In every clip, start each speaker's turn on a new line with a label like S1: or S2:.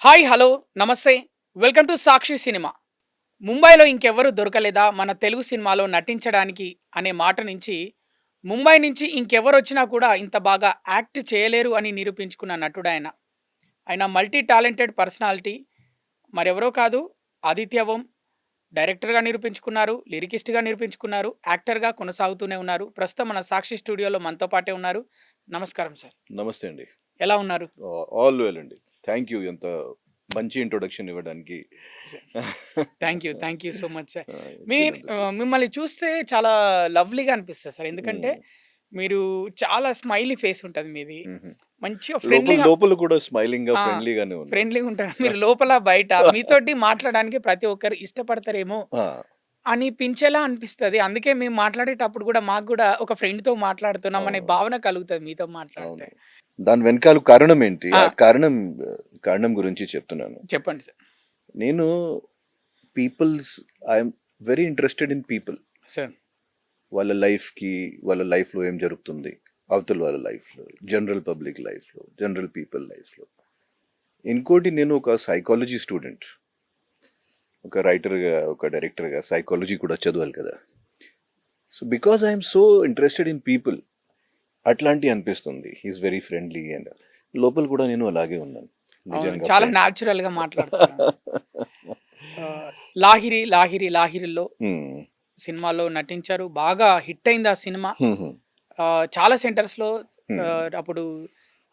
S1: Hi hello నమస్తే welcome to Sakshi cinema. ముంబైలో ఇంకెవ్వరు దొరకలేదా మన తెలుగు సినిమాలో నటించడానికి అనే మాట నుంచి ముంబై నుంచి ఇంకెవరు వచ్చినా కూడా ఇంత బాగా యాక్ట్ చేయలేరు అని నిరూపించుకున్న నటుడు ఆయన. ఆయన మల్టీ టాలెంటెడ్ పర్సనాలిటీ. మరెవరో కాదు, ఆదిత్యవం. డైరెక్టర్గా నిరూపించుకున్నారు, లిరికిస్ట్గా నిరూపించుకున్నారు, యాక్టర్గా కొనసాగుతూనే ఉన్నారు. ప్రస్తుతం మన సాక్షి స్టూడియోలో మనతో పాటే ఉన్నారు. నమస్కారం సార్.
S2: నమస్తే అండి.
S1: ఎలా ఉన్నారు?
S2: ఆల్ వెల్ అండి. థ్యాంక్ యూ ఎంత మంచి ఇంట్రొడక్షన్ ఇవ్వడానికి.
S1: Thank you so much sir. మీరు మిమ్మల్ని చూస్తే చాలా లవ్లీగా అనిపిస్తుంది సార్. ఎందుకంటే మీరు చాలా స్మైలీ ఫేస్ ఉంటుంది మీది. మంచిగా ఫ్రెండ్లీగా
S2: లోపల కూడా స్మైలింగ్ గా ఫ్రెండ్లీగానే ఉంది.
S1: ఫ్రెండ్లీగా ఉంటారు మీరు లోపల బయట. మీతోటి మాట్లాడడానికి ప్రతి ఒక్కరు ఇష్టపడతారేమో అనిపించేలా అనిపిస్తుంది. అందుకే మేము మాట్లాడేటప్పుడు కూడా మాకు కూడా ఒక ఫ్రెండ్ తో మాట్లాడుతున్నాం అనే భావన కలుగుతుంది మీతో మాట్లాడితే.
S2: దాని వెనకాల కారణం ఏంటి? కారణం గురించి చెప్తున్నాను.
S1: చెప్పండి సార్.
S2: నేను I'm very interested in people.
S1: Sir
S2: వాళ్ళ లైఫ్లో ఏం జరుగుతుంది, అవతల వాళ్ళ లైఫ్లో, జనరల్ పబ్లిక్ లైఫ్లో, జనరల్ పీపుల్ లైఫ్లో. ఇంకోటి, నేను ఒక సైకాలజీ స్టూడెంట్, ఒక రైటర్గా, ఒక డైరెక్టర్గా సైకాలజీ కూడా చదవాలి కదా. So because I'm so interested in people అట్లాంటి అనిపిస్తుంది. హీఈస్ వెరీ ఫ్రెండ్లీ అండ్ లోపల కూడా నేను అలాగే ఉన్నాను.
S1: చాలా న్యాచురల్ గా మాట్లాడుతున్నాను. లాహిరిలో సినిమాలో నటించారు. బాగా హిట్ అయింది ఆ సినిమా. చాలా సెంటర్స్ లో అప్పుడు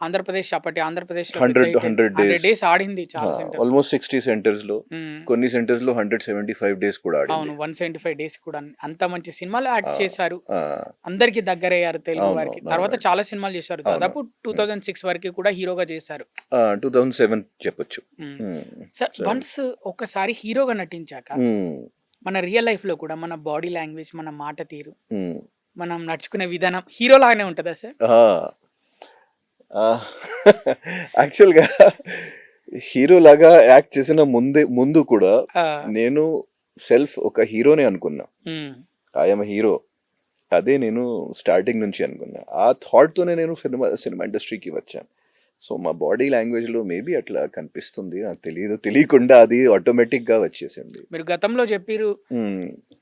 S1: ఆంధ్రప్రదేశ్ 100 డేస్ ఆడింది. చాలా సెంటర్స్,
S2: ఆల్మోస్ట్ 60 సెంటర్స్ లో, కొన్ని సెంటర్స్ లో 175 డేస్ కూడా ఆడింది.
S1: అవును, 175 డేస్ కూడా. అంత మంచి సినిమాలో యాక్ట్ చేశారు. అందరికి దగ్గరయ్యారు తెలుగు వారికి. తర్వాత చాలా సినిమాలు చేశారు. దాదాపు 2006 వరకు కూడా హీరోగా చేశారు.
S2: 2007 చెప్పొచ్చు.
S1: సార్, వన్స్ ఒక్కసారి హీరోగా నటించాక మన రియల్ లైఫ్ లో కూడా మన బాడీ లాంగ్వేజ్, మన మాట తీరు, మనం నడుచుకునే విధానం హీరో లాగానే ఉంటుందా సార్?
S2: యాక్చువల్గా హీరో లాగా యాక్ట్ చేసిన ముందు కూడా నేను ఒక హీరోనే అనుకున్నా. ఐఎమ్ హీరో, అదే నేను స్టార్టింగ్ నుంచి అనుకున్నా. ఆ థాట్ తోనే నేను సినిమా ఇండస్ట్రీకి వచ్చాను. సో మా బాడీ లాంగ్వేజ్ లో మేబీ అట్లా కనిపిస్తుంది, నాకు తెలియకుండా అది ఆటోమేటిక్ గా వచ్చేసింది.
S1: మీరు గతంలో చెప్పారు,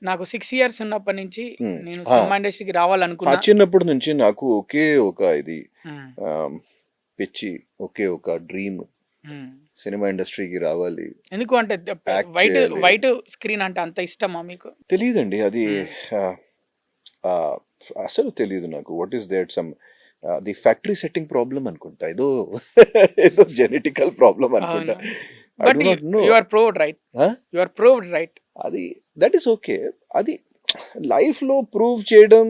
S1: నాకు 6 years ఉన్నప్పటి నుంచి నేను సినిమా ఇండస్ట్రీకి రావాలనుకున్నా.
S2: చిన్నప్పటి నుంచి నాకు ఇది పిచ్చి, ఒక డ్రీమ్, సినిమా ఇండస్ట్రీకి రావాలి.
S1: ఎందుకు అంటే వైట్ స్క్రీన్ అంటే అంత ఇష్టమా మీకు?
S2: తెలియదండి, అది అసలు తెలియదు నాకు. What is that? The factory setting problem అనుకుంటా, ఏదో జెనెటికల్ ప్రాబ్లం అనుకుంటా.
S1: But you are proved right.
S2: అది దట్ ఈస్ ఓకే. అది లైఫ్ లో ప్రూవ్ చేయడం,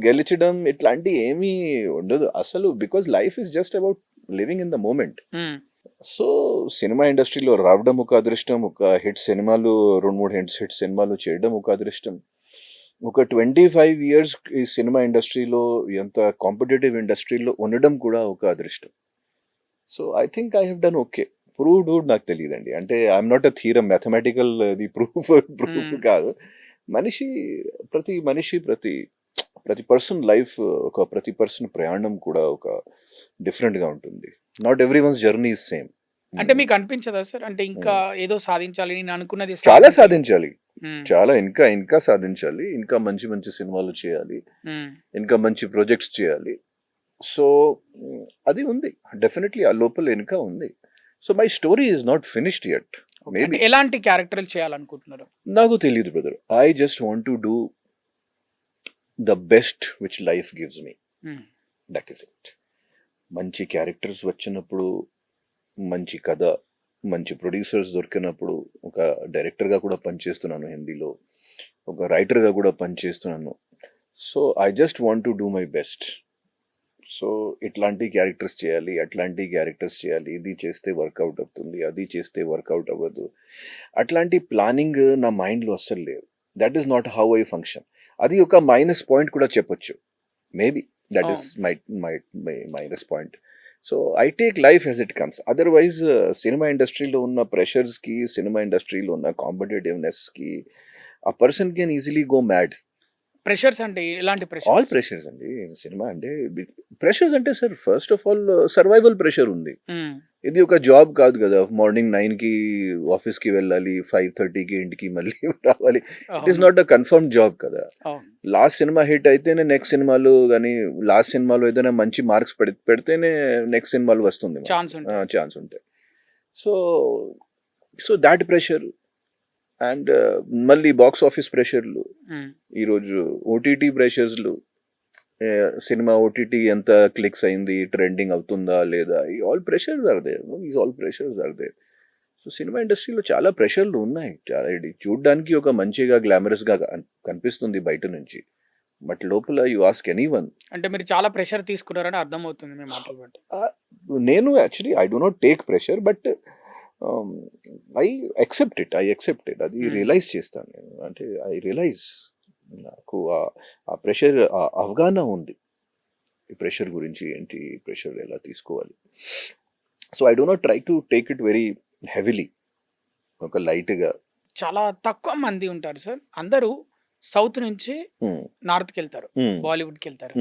S2: గెలిచడం ఇట్లాంటి ఏమీ ఉండదు అసలు. Because life is just about living in the moment. So cinema ఇండస్ట్రీలో రావడం ఒక అదృష్టం, ఒక హిట్ సినిమాలు, 2-3 హిట్ సినిమాలు చేయడం ఒక అదృష్టం. ఒక 25 years ఈ సినిమా ఇండస్ట్రీలో, ఎంత కాంపిటేటివ్ ఇండస్ట్రీలో ఉండడం కూడా ఒక అదృష్టం. So I think I have done okay. Proved నాకు తెలియదండి. అంటే I'm not a theorem, mathematical the proof కాదు. ప్రతి పర్సన్ లైఫ్, ప్రతి పర్సన్ ప్రయాణం కూడా ఒక డిఫరెంట్ గా ఉంటుంది. Not every once journey is same.
S1: అంటే మీకు అనిపించదా సార్, అంటే ఇంకా ఏదో సాధించాలి, నేను అనుకున్నది
S2: చాలా సాధించాలి, చాలా ఇంకా సాధించాలి, ఇంకా మంచి మంచి సినిమాలు చేయాలి, ఇంకా మంచి ప్రాజెక్ట్స్ చేయాలి. సో అది ఉంది డెఫినెట్లీ, ఆ లోపల ఇంకా ఉంది. So my story is not finished yet.
S1: Maybe ఎలాంటి క్యారెక్టర్లు చేయాలనుకుంటున్నారు
S2: నాకు తెలియదు brother. I just want to do the best which life gives me. That is it. మంచి క్యారెక్టర్స్ వచ్చినప్పుడు, మంచి కథ, మంచి ప్రొడ్యూసర్స్ దొరికినప్పుడు, ఒక డైరెక్టర్గా కూడా పనిచేస్తున్నాను హిందీలో, ఒక రైటర్గా కూడా పనిచేస్తున్నాను. So I just want to do my best. So ఇట్లాంటి క్యారెక్టర్స్ చేయాలి, అట్లాంటి క్యారెక్టర్స్ చేయాలి, ఇది చేస్తే వర్కౌట్ అవుతుంది, అది చేస్తే వర్కౌట్ అవ్వదు, అట్లాంటి ప్లానింగ్ నా మైండ్లో అస్సలు లేదు. That is not how I function. అది ఒక మైనస్ పాయింట్ కూడా చెప్పొచ్చు. Maybe that is my minus point. So I take life as it comes. Otherwise cinema ఇండస్ట్రీలో ఉన్న ప్రెషర్స్కి, సినిమా ఇండస్ట్రీలో ఉన్న కాంపిటేటివ్నెస్కి ఆ person can easily go mad.
S1: Pressures అంటే ఎలాంటి
S2: ఆల్
S1: ప్రెషర్స్?
S2: ప్రెషర్స్ అండి. సినిమా అంటే ప్రెషర్స్ అంటే sir first of all survival pressure ఉంది. ఇది ఒక జాబ్ కాదు కదా! మార్నింగ్ 9కి ఆఫీస్‌కి వెళ్ళాలి. 5:30కి ఇంటికి మళ్ళీ రావాలి. ఇట్ ఈస్
S1: అవును.
S2: నాట్ అ కన్ఫర్మ్డ్ జాబ్ కదా!
S1: అవును.
S2: లాస్ట్ సినిమా హిట్ అయితేనే నెక్స్ట్ సినిమాలు గాని, లాస్ట్ సినిమాలో ఏదైనా మంచి మార్క్స్ పెడితేనే నెక్స్ట్ సినిమాలు వస్తుంది మనకి.
S1: ఛాన్స్ ఉంటాయి.
S2: ఛాన్స్ ఉంటాయి. So, so thought pressure and మళ్ళీ బాక్స్ ఆఫీస్ ప్రెషర్‌లు.
S1: హ్మ్.
S2: ఈరోజు ఓటీటీ ప్రెషర్స్‌లు. సినిమా ఓటీటీ ఎంత క్లిక్స్ అయింది, ట్రెండింగ్ అవుతుందా లేదా, ఈ all pressures are there. Is all pressures are there. So cinema ఇండస్ట్రీలో చాలా ప్రెషర్లు ఉన్నాయి. చాలా ఇది చూడ్డానికి ఒక మంచిగా గ్లామరస్గా కనిపిస్తుంది బయట నుంచి. బట్ లోపల యు ఆస్క్ ఎనీవన్.
S1: అంటే మీరు చాలా ప్రెషర్ తీసుకున్నారని అర్థమవుతుంది మీ మాటలు బట్టి.
S2: నేను actually I do not take pressure, but I accept it. అది రియలైజ్ చేస్తాను నేను. అంటే ఐ రియలైజ్ నాకు ఆ ప్రెషర్ అవగాహన ఉంది. ఈ ప్రెషర్ గురించి ఏంటి, ప్రెషర్ ఎలా తీసుకోవాలి. So I do not try to take it very heavily, ఒక లైట్గా.
S1: చాలా తక్కువ మంది ఉంటారు సార్. అందరూ సౌత్ నుంచి నార్త్‌కి వెళ్తారు. బాలీవుడ్‌కి వెళ్తారు.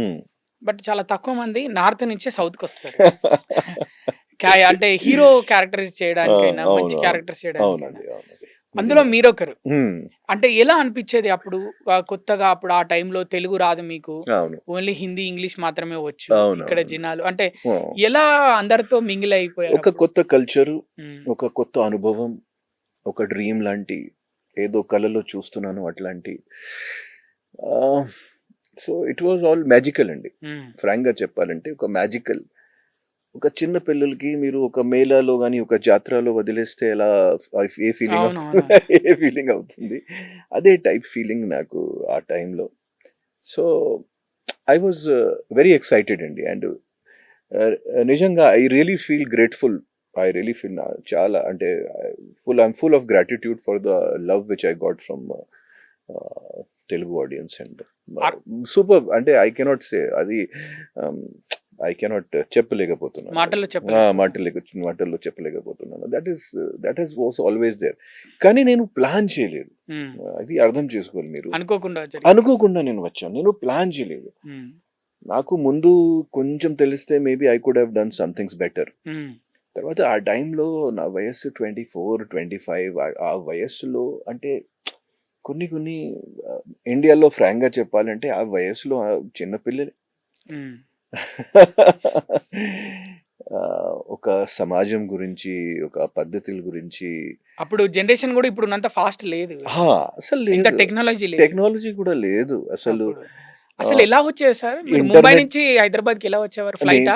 S1: బట్ చాలా తక్కువ మంది నార్త్ నుంచే సౌత్‌కి వస్తారు. అంటే హీరో క్యారెక్టర్స్ చేయడానికైనా, మంచి క్యారెక్టర్స్ చేయడానికైనా.
S2: అవునండి, అవునండి.
S1: అందులో మీరొకరు. అంటే ఎలా అనిపించేది అప్పుడు కొత్తగా అప్పుడు ఆ టైంలో తెలుగు రాదు మీకు.
S2: అవును,
S1: ఓన్లీ హిందీ, ఇంగ్లీష్ మాత్రమే వచ్చు.
S2: అవును,
S1: ఇక్కడ
S2: అవును.
S1: జనాలు అంటే
S2: అవును.
S1: ఎలా అందరితో మింగిల్ అయిపోయారు
S2: ఒక
S1: అప్పుడు?
S2: కొత్త కల్చరు,
S1: హ్మ్.
S2: ఒక కొత్త అనుభవం, ఒక డ్రీమ్ లాంటి, ఏదో కళలో చూస్తున్నాను అట్లాంటి. So it was all magical అండి.
S1: హ్మ్.
S2: ఫ్రాంక్గా చెప్పాలంటే ఒక మ్యాజికల్. ఒక చిన్న పిల్లలకి మీరు ఒక మేళాలో కానీ ఒక జాతరలో వదిలేస్తే ఎలా ఏ ఫీలింగ్ అవుతుంది,
S1: అవునవును.
S2: ఏ ఫీలింగ్ అవుతుంది, అదే టైప్ ఫీలింగ్ నాకు ఆ టైంలో. So I was very excited అండి. అండ్ నిజంగా I really feel grateful. I really feel చాలా అంటే I'm full of gratitude for the love which I got from Telugu audience. And super అంటే ఐ కెనాట్ సే అది, I cannot చెప్పలేకపోతున్నాను.
S1: మాటల్లో చెప్పలేకపోతున్నారు.
S2: మాటల్లో చెప్పలేకపోతున్నాను. That is was always there. కానీ నేను ప్లాన్ చేయలేదు.
S1: హ్మ్.
S2: అది అర్థం చేసుకోవాలి మీరు.
S1: అనుకోకుండా జరిగింది.
S2: అనుకోకుండా నేను వచ్చాను. నేను ప్లాన్ చేయలేదు.
S1: హ్మ్.
S2: నాకు ముందు కొంచెం తెలిస్తే maybe I could have done somethings better.
S1: Hmm.
S2: తర్వాత ఆ టైంలో నా వయస్సు 24, 25. ఆ వయస్సులో అంటే కొన్ని ఇండియాలో ఫ్రాంక్గా చెప్పాలంటే ఆ వయసులో చిన్నపిల్లలే.
S1: హ్మ్.
S2: ఒక సమాజం గురించి, ఒక పద్ధతుల గురించి.
S1: అప్పుడు జనరేషన్ కూడా ఇప్పుడున్నంత ఫాస్ట్ లేదు.
S2: అసలు
S1: ఇంత
S2: లేదు.
S1: టెక్నాలజీ లేదు.
S2: టెక్నాలజీ కూడా లేదు అసలు.
S1: అప్పుడు. అసలు ఎలా వచ్చేది సార్? మీరు ముంబై
S2: ఇంటర్నెట్
S1: నుంచి హైదరాబాద్‌కి ఎలా వచ్చేవారు? ఫ్లైటా?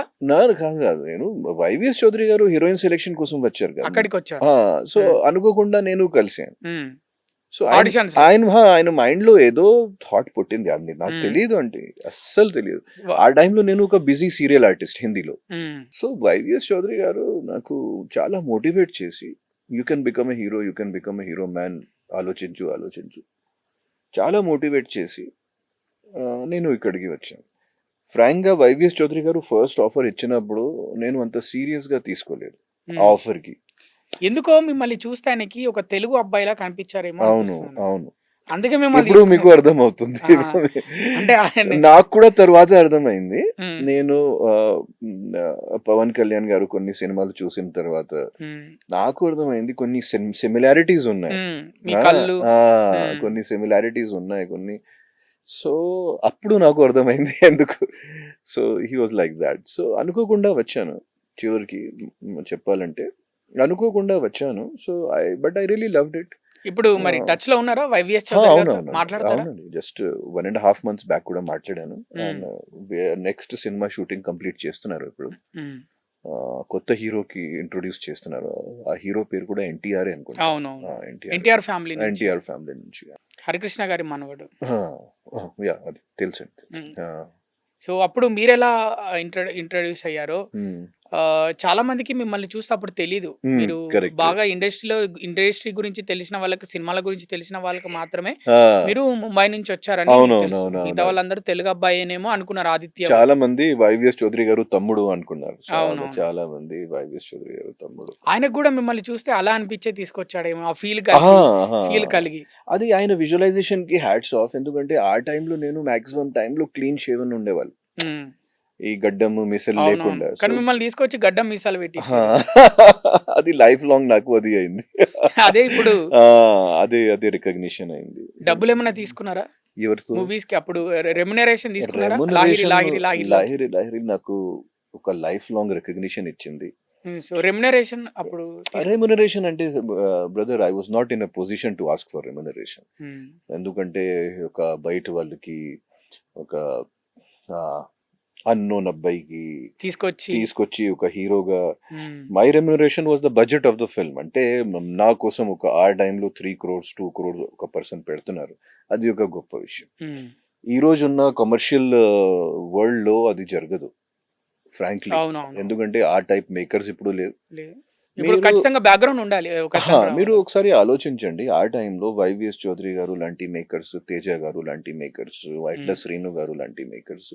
S2: కాదు. నేను వైవిఎస్ చౌదరి గారు హీరోయిన్ సెలెక్షన్ కోసం వచ్చారు కదా.
S1: అక్కడికొచ్చారు.
S2: సో
S1: హ్మ్.
S2: అనుకోకుండా నేను కలిసాను.
S1: హ్మ్.
S2: So
S1: auditions.
S2: ఆయన మైండ్ లో ఏదో థాట్ పుట్టింది. అది నాకు
S1: హ్మ్.
S2: తెలియదు అంటే అస్సలు తెలియదు.
S1: వ
S2: ఆ టైంలో నేను ఒక బిజీ సీరియల్ ఆర్టిస్ట్ హిందీలో.
S1: హ్మ్.
S2: సో వైవిఎస్ చౌదరి గారు నాకు చాలా మోటివేట్ చేసి, you can become a hero, you can become a hero man, ఆలోచించు చాలా మోటివేట్ చేసి నేను ఇక్కడికి వచ్చాను. ఫ్రాంక్గా వైవిఎస్ చౌదరి గారు ఫస్ట్ ఆఫర్ ఇచ్చినప్పుడు నేను అంత సీరియస్గా తీసుకోలేదు ఆ
S1: హ్మ్.
S2: ఆఫర్కి.
S1: ఎందుకో మిమ్మల్ని చూస్తే ఆయనకి ఒక తెలుగు అబ్బాయిలా కనిపించారేమో
S2: అవును,
S1: అనిపిస్తుంది నాకు.
S2: అవును.
S1: అందుకే మిమ్మల్ని
S2: ఇప్పుడు మీకు
S1: తీసుకున్నారు.
S2: అర్థమవుతుంది.
S1: ఆ! అంటే ఆయన
S2: నాకు కూడా తర్వాత అర్థమైంది.
S1: హ్మ్.
S2: నేను పవన్ కళ్యాణ్ గారు కొన్ని సినిమాలు చూసిన తర్వాత
S1: హ్మ్.
S2: నాకు అర్థమైంది కొన్ని సిమిలారిటీస్ ఉన్నాయి.
S1: హ్మ్. మీ
S2: ఆ,
S1: కళ్ళు.
S2: ఆ,
S1: హ్మ్.
S2: కొన్ని సిమిలారిటీస్ ఉన్నాయి కొన్ని. సో అప్పుడు నాకు అర్థమైంది ఎందుకు. So he was like that. So అనుకోకుండా వచ్చాను చివరికి. చెప్పాలంటే అనుకోకుండా వచ్చాను. So but I really loved it.
S1: ఇప్పుడు మరి టచ్‌లో ఉన్నారా వైవిఎస్ చౌదరి గారితో?
S2: అవునవునండి,
S1: మాట్లాడతారా?
S2: అవునండి. జస్ట్ 1.5 months బ్యాక్ కూడా మాట్లాడాను.
S1: హ్మ్.
S2: And next cinema shooting complete చేస్తున్నారు ఇప్పుడు.
S1: హ్మ్.
S2: కొత్త హీరోకి ఇంట్రొడ్యూస్ చేస్తున్నారు. ఆ హీరో పేరు కూడా ఎన్టీఆర్ అనుకుంటా.
S1: అవునవును.
S2: ఎన్టీఆర్
S1: ఎన్టీఆర్ ఫ్యామిలీ నుంచి.
S2: ఎన్టీఆర్ ఫ్యామిలీ నుంచి.
S1: హరికృష్ణ గారి మనవడు.
S2: యా అది తెలుసండి.
S1: హ్మ్. సో, అప్పుడు మీరెలా ఇంట్రొడ్యూస్ అయ్యారో చాలా మందికి మిమ్మల్ని చూస్తే అప్పుడు తెలీదు. మీరు
S2: కరెక్ట్.
S1: బాగా ఇండస్ట్రీ గురించి తెలిసిన వాళ్ళకి, సినిమాల గురించి తెలిసిన వాళ్ళకి మాత్రమే
S2: ఆ,
S1: మీరు ముంబై నుంచి వచ్చారని తెలుసు. మిగతా
S2: అవునవునవునవును.
S1: వాళ్ళందరూ తెలుగు అబ్బాయేనేమో అనుకున్నారు ఆదిత్య.
S2: చాలా మంది వైవిఎస్ చౌదరి గారు తమ్ముడు అనుకున్నారు. చాలా
S1: అవునవును.
S2: చాలా మంది వైవిఎస్ చౌదరి గారు తమ్ముడు.
S1: ఆయనకు గూడా మిమ్మల్ని చూస్తే అలా అనిపించే తీసుకొచ్చాడేమో. ఆ
S2: ఆహా, ఆహా.
S1: ఫీల్ కలిగి.
S2: అది ఆయన విజువలైజేషన్ కి హ్యాట్స్ ఆఫ్. ఎందుకంటే ఆ టైంలో నేను మాక్సిమం టైంలో క్లీన్ షేవన్ ఉండేవాళ్ళు,
S1: హ్మ్.
S2: ఈ గడ్డము మిసలు
S1: అవునవును.
S2: లేకుండా.
S1: కానీ
S2: సో
S1: మిమ్మల్ని తీసుకొచ్చి గడ్డం మీసాలు పెట్టించారు.
S2: అది లైఫ్ లాంగ్ నాకు అది అయింది.
S1: అదే ఇప్పుడు
S2: ఆ, అదే అదే రికగ్నిషన్ అయింది.
S1: డబ్బులేమన్నా తీసుకున్నారా?
S2: ఎవరితో
S1: మూవీస్‌కి అప్పుడు రెమ్యునరేషన్ తీసుకున్నారా?
S2: రెమ్యునరేషన్?
S1: లాహిరిలో.
S2: లాహిరి నాకు ఒక లైఫ్ లాంగ్ రికగ్నిషన్ ఇచ్చింది.
S1: సో, రెమ్యునరేషన్ అప్పుడు
S2: రెమ్యునరేషన్ అంటే brother, I was not in a position to ask for remuneration.
S1: హ్మ్.
S2: ఎందుకంటే ఒక బయట వాళ్ళకి, ఒక అన్నోన్ అబ్బాయికి తీసుకొచ్చి ఒక హీరోగా,
S1: హ్మ్.
S2: My remuneration was the budget of the film. అంటే నా కోసం ఒక ఆ టైంలో 3 crores 2 crores ఒక పర్సన్ పెడుతున్నారు. అది ఒక గొప్ప విషయం.
S1: హ్మ్.
S2: ఈ రోజు ఉన్న కమర్షియల్ వరల్డ్ లో అది జరగదు, ఫ్రాంక్లీ.
S1: అవునవును.
S2: ఎందుకంటే ఆ టైప్ మేకర్స్ ఇప్పుడు లేవు.
S1: లేదు. ఇప్పుడు
S2: మీరు
S1: ఖచ్చితంగా బ్యాక్‌గ్రౌండ్ ఉండాలి.
S2: మీరు ఒకసారి ఆలోచించండి, ఆ టైంలో వైవిఎస్ చౌదరి గారు లాంటి మేకర్స్, తేజ గారు లాంటి మేకర్స్, వైట్ల శ్రీను గారు లాంటి మేకర్స్,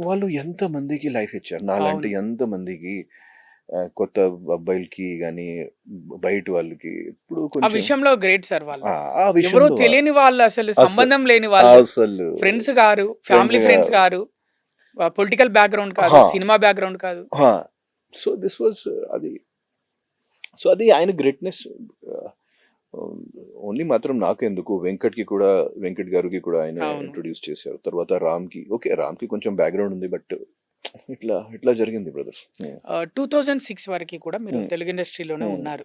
S2: వాళ్ళు ఎంత మందికి లైఫ్ ఇచ్చారు. నాలాంటి
S1: అవును.
S2: ఎంత మందికి, కొత్త అబ్బాయిలకి గానీ బయట వాళ్ళకి. ఇప్పుడు
S1: ఆ
S2: కొంచెం
S1: విషయంలో గ్రేట్ సార్ వాళ్ళు.
S2: ఆ
S1: ఎవరో
S2: విషయంలో
S1: తెలియని వాళ్ళు, అసలు సంబంధం లేని వాళ్ళు,
S2: అసలు
S1: ఫ్రెండ్స్ గారు, ఫ్యామిలీ ఫ్రెండ్స్ గారు, పొలిటికల్ బ్యాక్‌గ్రౌండ్ కాదు,
S2: హా,
S1: సినిమా బ్యాక్‌గ్రౌండ్ కాదు.
S2: సో దిస్ వాజ్ అది. సో అది ఆయన గ్రేట్నెస్. ఓన్లీ మాత్రం నాకెందుకు, వెంకట్ గారికి కూడా ఆయన
S1: అవును.
S2: ఇంట్రొడ్యూస్ చేశారు. తర్వాత రామ్కి కొంచెం బ్యాక్గ్రౌండ్ ఉంది, బట్ ఇట్లా జరిగింది బ్రదర్.
S1: 2006 వరకి కూడా మీరు
S2: Hmm.
S1: తెలుగు ఇండస్ట్రీలోనే ఉన్నారు.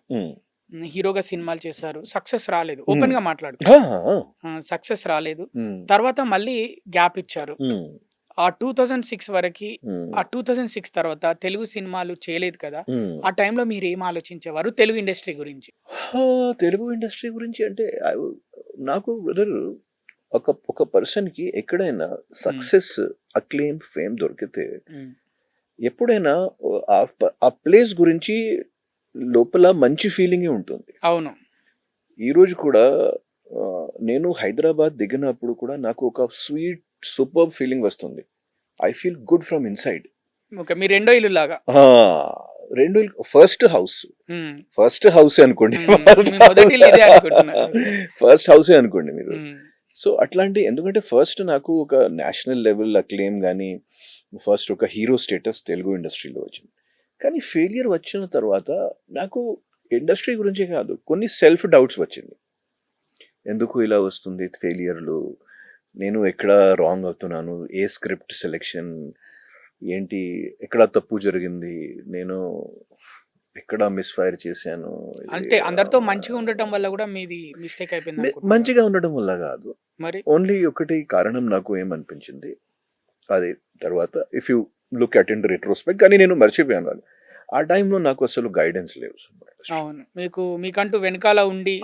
S1: హీరోగా సినిమాలు చేశారు. సక్సెస్ రాలేదు.
S2: Hmm.
S1: ఓపెన్‌గా మాట్లాడుకో. సక్సెస్ రాలేదు. తర్వాత మళ్ళీ గ్యాప్ ఇచ్చారు. ఆ 2006 వరకి, ఆ 2006 తర్వాత తెలుగు సినిమాలు చేయలేదు కదా! ఆ టైంలో మీరేం ఆలోచించేవారు తెలుగు ఇండస్ట్రీ గురించి?
S2: తెలుగు ఇండస్ట్రీ గురించి అంటే నాకు బ్రదర్, ఒక పర్సన్ కి ఎక్కడైనా సక్సెస్, అక్లెయిమ్, ఫేమ్ దొరికితే
S1: హ్మ్.
S2: ఎప్పుడైనా ఆ ప్లేస్ గురించి లోపల మంచి ఫీలింగే ఉంటుంది.
S1: అవును.
S2: ఈ రోజు కూడా నేను హైదరాబాద్ దిగినప్పుడు కూడా నాకు ఒక స్వీట్ సూపర్ ఫీలింగ్ వస్తుంది. I feel good from inside.
S1: Okay. మీ రెండో ఇల్లులాగా.
S2: రెండు ఫస్ట్ హౌస్
S1: హ్మ్.
S2: ఫస్ట్ హౌసే అనుకోండి.
S1: మీ మొదటి ఇల్లు ఇదే అనుకుంటున్నా.
S2: ఫస్ట్ హౌసే అనుకోండి మీరు.
S1: హ్మ్.
S2: సో అట్లాంటి, ఎందుకంటే ఫస్ట్ నాకు ఒక నేషనల్ లెవెల్ అక్లెయిమ్ కానీ, ఫస్ట్ ఒక హీరో స్టేటస్ తెలుగు ఇండస్ట్రీలో వచ్చింది. కానీ ఫెయిలియర్ వచ్చిన తర్వాత నాకు ఇండస్ట్రీ గురించే కాదు, కొన్ని సెల్ఫ్ డౌట్స్ వచ్చింది. ఎందుకు ఇలా వస్తుంది ఫెయిలియర్లు, నేను ఎక్కడ రాంగ్ అవుతున్నాను, ఏ స్క్రిప్ట్ సెలెక్షన్ ఏంటి, ఎక్కడ తప్పు జరిగింది, నేను ఎక్కడ మిస్ఫైర్ చేశాను.
S1: అంటే అందరితో మంచిగా ఉండటం వల్ల కూడా మీది మిస్టేక్ అయిపోయింది అనుకుంటున్నారా?
S2: మంచిగా ఉండడం వల్ల కాదు,
S1: మరి
S2: ఓన్లీ ఒకటి కారణం నాకు ఏమనిపించింది, అది తర్వాత if you look at in retrospect, కానీ నేను మర్చిపోయాను అది. ఆ టైంలో నాకు అసలు గైడెన్స్ లేవు.
S1: అవును. మీకంటూ వెనకాల ఉండి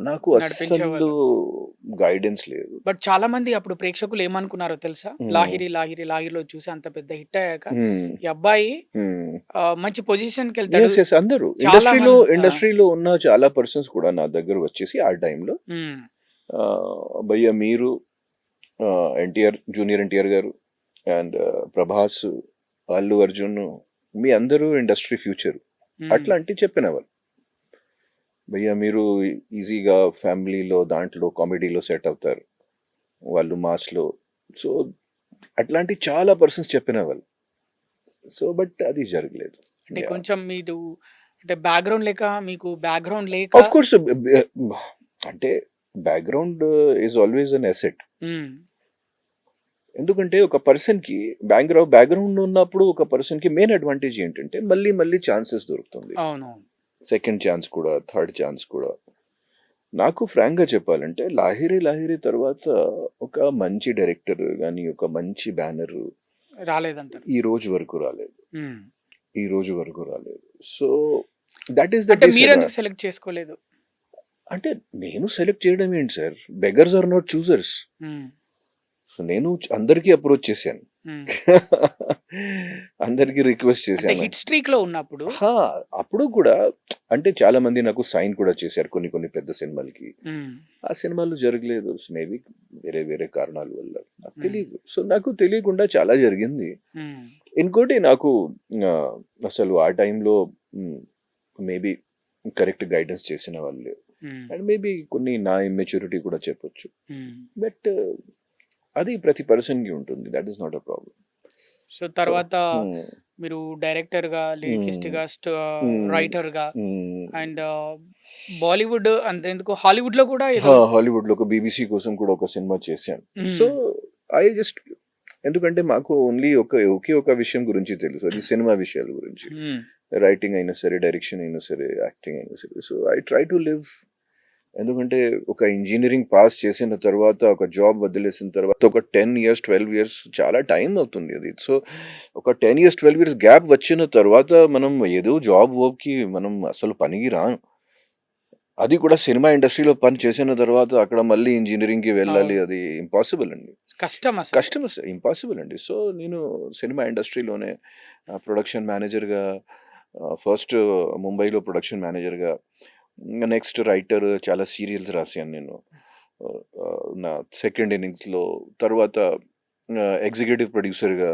S2: నాకు
S1: నడిపించేవాళ్ళు.
S2: అస్సలు గైడెన్స్ లేదు.
S1: బట్ చాలా మంది అప్పుడు ప్రేక్షకులు ఏమనుకున్నారో తెలుసా? లాహిరిలో చూసి అంత పెద్ద హిట్ అయ్యాక ఈ అబ్బాయి మంచి పొజిషన్‌కి వెళ్తాడు.
S2: అందరూ
S1: చాలా మంది
S2: ఇండస్ట్రీలో ఉన్న చాలా పర్సన్స్ కూడా నా దగ్గర వచ్చేసి ఆ టైంలో,
S1: హ్మ్.
S2: భయ్య మీరు, జూనియర్ ఎన్టీఆర్ గారు అండ్ ప్రభాస్, అల్లు అర్జున్, మీ అందరూ ఇండస్ట్రీ ఫ్యూచర్
S1: హ్మ్.
S2: అట్లా అంటే చెప్పిన వాళ్ళు. భయ్య మీరు ఈజీగా ఫ్యామిలీలో దాంట్లో కామెడీలో సెట్ అవుతారు, వాళ్ళు మాస్లో. సో అట్లాంటి చాలా పర్సన్స్ చెప్పిన వాళ్ళు. సో బట్ అది జరగలేదు.
S1: అంటే కొంచెం మీరు అంటే మీకు బ్యాక్‌గ్రౌండ్ లేక
S2: ఆఫ్ కోర్స్, అంటే background is always an asset.
S1: హ్మ్.
S2: ఎందుకంటే ఒక పర్సన్ కి బ్యాక్గ్రౌండ్ ఉన్నప్పుడు ఒక పర్సన్ కి మెయిన్ అడ్వాంటేజ్ ఏంటంటే మళ్ళీ ఛాన్సెస్ దొరుకుతుంది.
S1: అవునవును.
S2: సెకండ్ ఛాన్స్ కూడా, థర్డ్ ఛాన్స్ కూడా. నాకు ఫ్రాంక్ గా చెప్పాలంటే లాహిరి తర్వాత ఒక మంచి డైరెక్టర్ కానీ, ఒక మంచి బ్యానర్
S1: రాలేదంటారు.
S2: ఈ రోజు వరకు రాలేదు.
S1: హ్మ్.
S2: సో దట్ ఈస్ ద
S1: అంటే మీరెందుకు సెలెక్ట్ చేసుకోలేదు?
S2: అంటే నేను సెలెక్ట్ చేయడం ఏంటి sir, beggars are not choosers.
S1: Hmm.
S2: So నేను అందరికీ అప్రోచ్ చేశాను.
S1: హ్మ్.
S2: అందరికి రిక్వెస్ట్
S1: అంటే
S2: చేశాను.
S1: హిట్ స్ట్రీక్ లో ఉన్నప్పుడు
S2: హా, అప్పుడు కూడా అంటే చాలా మంది నాకు సైన్ కూడా చేశారు కొన్ని కొన్ని పెద్ద సినిమాలకి.
S1: ఉమ్,
S2: ఆ సినిమాలు జరగలేదు, మేబీ వేరే వేరే కారణాల వల్ల. నాకు
S1: Hmm.
S2: తెలియదు. సో నాకు తెలియకుండా చాలా జరిగింది.
S1: ఉమ్,
S2: ఇంకోటి నాకు ఆ, అసలు ఆ టైంలో మేబీ కరెక్ట్ గైడెన్స్ చేసిన వాళ్ళు లేరు.
S1: ఉమ్,
S2: అండ్ మేబీ కొన్ని నా ఇమ్మెచ్యూరిటీ కూడా చెప్పొచ్చు.
S1: ఉమ్.
S2: బట్ అది ప్రతి పర్సన్కి ఉంటుంది. That is not a problem.
S1: So తర్వాత మీరు డైరెక్టర్ గా, లిరికిస్ట్ గా, రైటర్ గా అండ్ బాలీవుడ్ అంతెందుకు హాలీవుడ్ లో కూడా ఏదో
S2: హాలీవుడ్ లో ఒక బీబీసీ కోసం కూడా ఒక సినిమా చేశాను.
S1: మ్మ్.
S2: సో ఐ జస్ట్ ఎందుకంటే మాకు ఓన్లీ ఒకే ఒక విషయం గురించి తెలుసు, అది సినిమా విషయాల గురించి.
S1: ఉమ్,
S2: రైటింగ్ అయినా సరే, డైరెక్షన్ అయినా సరే, యాక్టింగ్ అయినా సరే. So I try to live. ఎందుకంటే ఒక ఇంజనీరింగ్ పాస్ చేసిన తర్వాత, ఒక జాబ్ వదిలేసిన తర్వాత ఒక 10 years 12 years చాలా టైం అవుతుంది అది. సో ఒక 10 years 12 years గ్యాప్ వచ్చిన తర్వాత మనం ఏదో జాబ్ కి మనం అసలు పనికి రాను. అది కూడా సినిమా ఇండస్ట్రీలో పని చేసిన తర్వాత అక్కడ మళ్ళీ ఇంజనీరింగ్కి వెళ్ళాలి,
S1: అవును.
S2: అది ఇంపాసిబుల్ అండి.
S1: కష్టం అసలు.
S2: కష్టం, ఇంపాసిబుల్ అండి. సో నేను సినిమా ఇండస్ట్రీలోనే ప్రొడక్షన్ మేనేజర్గా, ఫస్ట్ ముంబైలో ప్రొడక్షన్ మేనేజర్గా, నెక్స్ట్ రైటర్, చాలా సీరియల్స్ రాశాను నేను నా సెకండ్ ఇన్నింగ్స్లో. తర్వాత ఎగ్జిక్యూటివ్ ప్రొడ్యూసర్గా,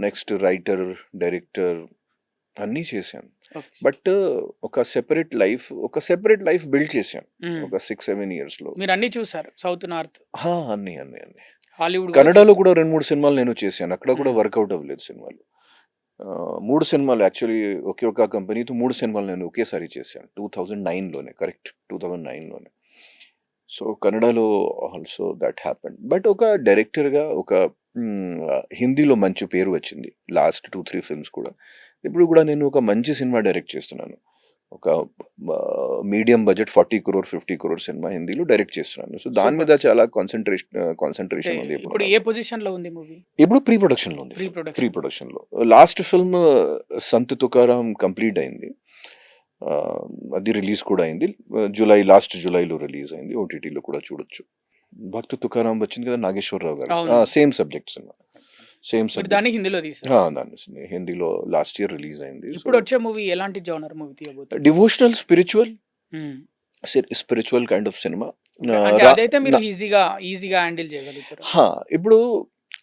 S2: నెక్స్ట్ రైటర్, డైరెక్టర్ అన్నీ చేశాను.
S1: Okay.
S2: బట్ ఒక సెపరేట్ లైఫ్ బిల్డ్ చేశాను
S1: ఉమ్.
S2: ఒక 6-7 yearsలో.
S1: మీరు అన్ని చూసారు, సౌత్ నార్త్
S2: అన్ని
S1: హాలీవుడ్
S2: కన్నడలో కూడా 2-3 సినిమాలు నేను చేశాను. అక్కడ కూడా
S1: మ్మ్.
S2: వర్కౌట్ అవ్వలేదు సినిమాలు. 3 సినిమాలు యాక్చువల్లీ ఒకే ఒక కంపెనీతో 3 సినిమాలు నేను ఒకేసారి చేశాను 2009లోనే, కరెక్ట్ 2009లోనే. సో కన్నడలో ఆల్సో దట్ హ్యాపెండ్. బట్ ఒక డైరెక్టర్గా హిందీలో మంచి పేరు వచ్చింది లాస్ట్ 2-3 ఫిల్మ్స్ కూడా. ఇప్పుడు కూడా నేను ఒక మంచి సినిమా డైరెక్ట్ చేస్తున్నాను. ఒక medium budget 40 crore 50 crore cinema హిందీలో డైరెక్ట్ చేస్తున్నాను. సో దాని మీద చాలా కాన్సన్ట్రేషన్ ఉంది.
S1: ఇప్పుడు ఏ పొజిషన్ లో ఉంది మూవీ?
S2: ఇప్పుడు ప్రీ ప్రొడక్షన్ లో ఉంది.
S1: Pre production.
S2: ప్రీ ప్రొడక్షన్ లో last film Sant Tukaram complete అయింది. అది రిలీజ్ కూడా అయింది. లాస్ట్ జూలైలో రిలీజ్ అయింది. ఓటీటీలో కూడా చూడొచ్చు. భక్త తుకారాం వచ్చింది కదా నాగేశ్వరరావు గారు,
S1: అవును.
S2: సేమ్ సబ్జెక్ట్ సినిమా, సేమ్
S1: మీరు
S2: సబ్జెక్ట్.
S1: దాన్ని హిందీలో తీసారు.
S2: దాన్ని హిందీలో లాస్ట్ ఇయర్ రిలీజ్ అయింది.
S1: ఇప్పుడు వచ్చే మూవీ ఎలాంటి జోనర్ మూవీ తీయబోతుంది?
S2: Devotional spiritual
S1: um.
S2: Kind of cinema.
S1: అంటే అదైతే మీరు ఈజీగా హ్యాండిల్ చేయగలుగుతారు.
S2: ఇప్పుడు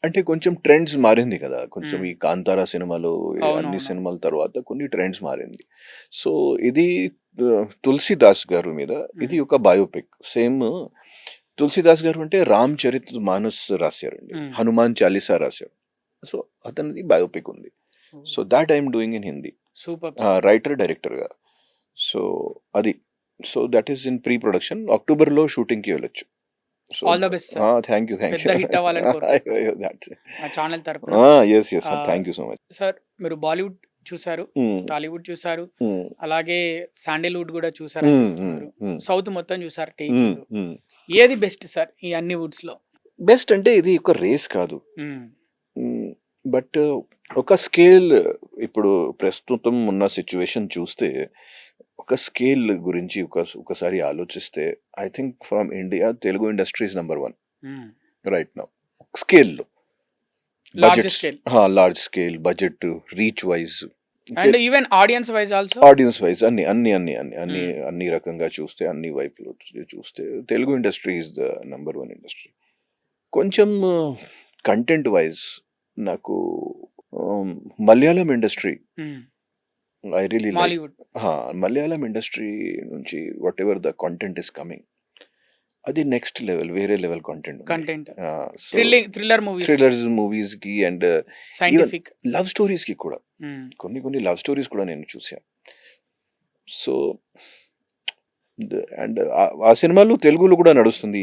S2: అంటే కొంచెం ట్రెండ్స్ మారింది కదా, కొంచెం ఈ కాంతారా సినిమాలు,
S1: అవును,
S2: అన్ని
S1: అవును.
S2: సినిమాల తర్వాత కొన్ని ట్రెండ్స్ మారింది. సో ఇది తులసిదాస్ గారు మీద, ఇది ఒక బయోపిక్. సేమ్ తులసిదాస్ గారు అంటే రామ్ చరిత్ మానస్ రాశారండి,
S1: Hmm.
S2: హనుమాన్ చాలీసా రాశారు. సో అతనిది బయోపిక్ ఉంది. So that I'm doing in Hindi,
S1: super.
S2: Writer డైరెక్టర్గా. సో అది, so that is in pre production. అక్టోబర్లో షూటింగ్కి వెళ్ళొచ్చు.
S1: All the best sir.
S2: Thank you
S1: పెద్ద hit అవ్వాలని మా ఛానల్ తరపున.
S2: Yes sir, thank you so much.
S1: Sir మీరు బాలీవుడ్ చూసారు, టాలీవుడ్ చూసారు, అలాగే శాండిల్వుడ్ కూడా చూసారు అనుకుంటున్నారు. సౌత్ మొత్తం చూసారు టేకింగ్. ఏది బెస్ట్ సార్ ఈ అన్ని వుడ్స్ లో?
S2: బెస్ట్ అంటే ఇది ఒక రేస్ కాదు, బట్ ఒక స్కేల్. ఇప్పుడు ప్రస్తుతం ఉన్న సిచ్యువేషన్ చూస్తే ఒక స్కేల్ గురించి ఒకసారి ఆలోచిస్తే, I think from India Telugu industries #1 right now. స్కేల్లో large scale, budget, reach wise,
S1: and even audience wise also.
S2: Audience wise అన్ని రకంగా చూస్తే, అన్ని వైపులో చూస్తే Telugu industry is the #1 industry. కొంచెం కంటెంట్ వైజ్ నాకు Malayalam industry I really like.
S1: Bollywood
S2: Malayalam industry నుంచి whatever the content is coming, అది నెక్స్ట్ లెవెల్, వేరే level content.
S1: Thriller movies,
S2: thrillers movies కి అండ్
S1: సైంటిఫిక్
S2: లవ్ స్టోరీస్ కి కూడా కొన్ని లవ్ స్టోరీస్ కూడా నేను చూసాను. సో అండ్ ఆ సినిమాలు తెలుగులో కూడా నడుస్తుంది,